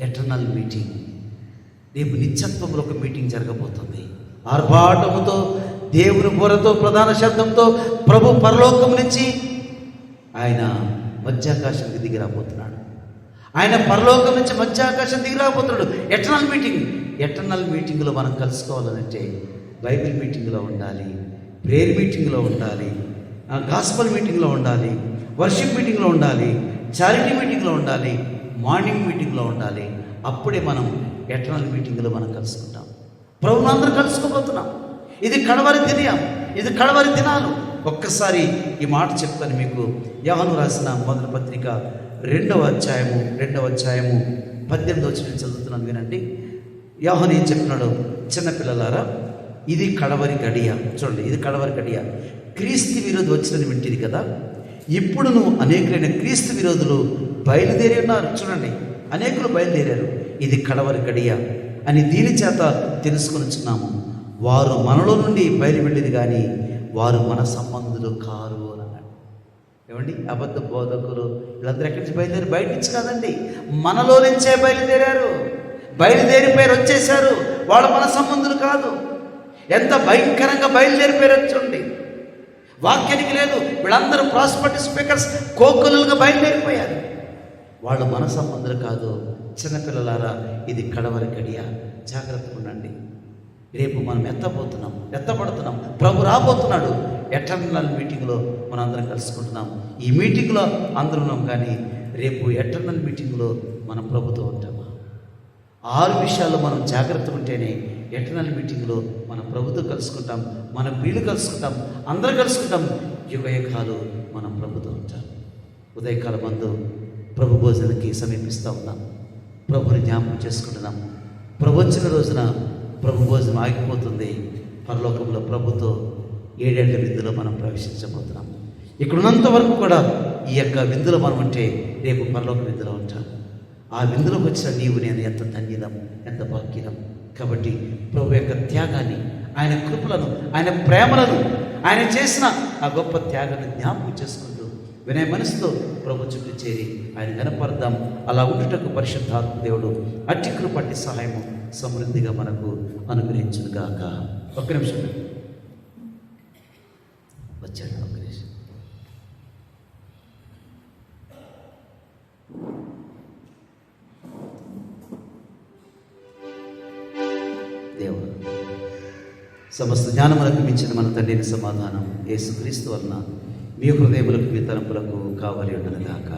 ఎటర్నల్ మీటింగ్. రేపు నిత్యత్వంలో ఒక మీటింగ్ జరగబోతుంది. ఆర్భాటముతో, దేవుని బోరతో, ప్రధాన శబ్దంతో ప్రభు పరలోకం నుంచి ఆయన మధ్యాకాశానికి దిగి రాబోతున్నాడు. ఆయన పరలోకం నుంచి మధ్యాకాశం దిగి రాబోతున్నాడు. Eternal meeting. ఎటర్నల్ మీటింగ్లో మనం కలుసుకోవాలంటే బైబిల్ మీటింగ్లో ఉండాలి, ప్రేయర్ మీటింగ్లో ఉండాలి, గాస్పల్ మీటింగ్లో ఉండాలి, వర్షిప్ మీటింగ్లో ఉండాలి, చారిటీ మీటింగ్లో ఉండాలి, మార్నింగ్ మీటింగ్లో ఉండాలి. అప్పుడే మనం ఎటర్నల్ మీటింగ్లో మనం కలుసుకుంటాం. ప్రభువును అందరూ కలుసుకోబోతున్నాం. ఇది కడవరి దినం, ఇది కడవరి దినాలు. ఒక్కసారి ఈ మాట చెప్తాను మీకు. యోహాను రాసిన మొదటి పత్రిక 2వ అధ్యాయము 18వ వచనం చదువుతున్నాను వినండి. యోహాను ఏం చెప్తున్నాడు? చిన్నపిల్లలారా, ఇది కడవరి గడియ. చూడండి, ఇది కడవరి గడియ. క్రీస్తు విరోధి వచ్చినని వింటిది కదా, ఇప్పుడును అనేకులైన క్రీస్తు విరోధులు బయలుదేరి ఉన్నారు. చూడండి, అనేకులు బయలుదేరారు. ఇది కడవరి గడియ అని దీని చేత తెలుసుకొనిచున్నాము. వారు మనలో నుండి బయలు వెళ్ళేది కానీ వారు మన సంబంధులు కారు అని అన్నాడు. ఏమండి, అబద్ధ బోధకులు వీళ్ళందరూ ఎక్కడి నుంచి బయలుదేరి? బయట నుంచి కాదండి, మనలో నుంచే బయలుదేరారు. బయలుదేరిపోయారు, వచ్చేసారు. వాళ్ళు మన సంబంధులు కాదు. ఎంత భయంకరంగా బయలుదేరిపోయారు చూడండి. వాక్యానికి లేదు, వీళ్ళందరూ ప్రాస్పర్టీ స్పీకర్స్ కోకులుగా బయలుదేరిపోయారు. వాళ్ళు మన సంబంధులు కాదు. చిన్నపిల్లలారా, ఇది కడవరి గడియ, జాగ్రత్తగా ఉండండి. రేపు మనం ఎత్తబడుతున్నాం. ప్రభు రాబోతున్నాడు. ఎటర్నల్ మీటింగ్లో మనం అందరం కలుసుకుంటున్నాం. ఈ మీటింగ్లో అందరూ ఉన్నాం, కానీ రేపు ఎటర్నల్ మీటింగ్లో మనం ప్రభుతో ఉంటామా? 6 విషయాల్లో మనం జాగ్రత్తగా ఉంటేనే ఎటర్నల్ మీటింగ్లో మన ప్రభుతో కలుసుకుంటాం, మన వీళ్ళు కలుసుకుంటాం, అందరూ కలుసుకుంటాం. యుగయుగాలు మనం ప్రభుతో ఉంటాం. ఉదయకాల మందు ప్రభు భోజనానికి సమీపిస్తూ ఉన్నాం. ప్రభుని జ్ఞాపకం చేసుకుంటున్నాం. ప్రభు వచ్చిన రోజున ప్రభు భోజనం ఆగిపోతుంది. పరలోకంలో ప్రభుతో 7 ఏళ్ల విందులో మనం ప్రవేశించబోతున్నాం. ఇక్కడ ఉన్నంత వరకు కూడా ఈ యొక్క విందులో మనం ఉంటే రేపు పరలోక విందులో ఉంటాం. ఆ విందులోకి వచ్చిన నీవు నేను ఎంత ధన్యదం, ఎంత భాగ్యం. కాబట్టి ప్రభు యొక్క త్యాగాన్ని, ఆయన కృపలను, ఆయన ప్రేమలను, ఆయన చేసిన ఆ గొప్ప త్యాగాన్ని జ్ఞాపకం చేసుకుంటూ వినయ మనసుతో ప్రభు చుట్టూ చేరి ఆయన కనపడదాం. అలా ఉండుటకు పరిశుద్ధాత్మ దేవుడు అట్టి కృప, అట్టి సహాయము సమృద్ధిగా మనకు అనుగ్రహించుగాక. ఒక్క నిమిషం వచ్చాడు. ఒక్క నిమిషం. దేవుడు సమస్త జ్ఞానములకు మించిన మన తండ్రిని సమాధానం యేసుక్రీస్తు వలన మీ హృదయములకు, మీ తలంపులకు కావాలి ఉండనుగాక.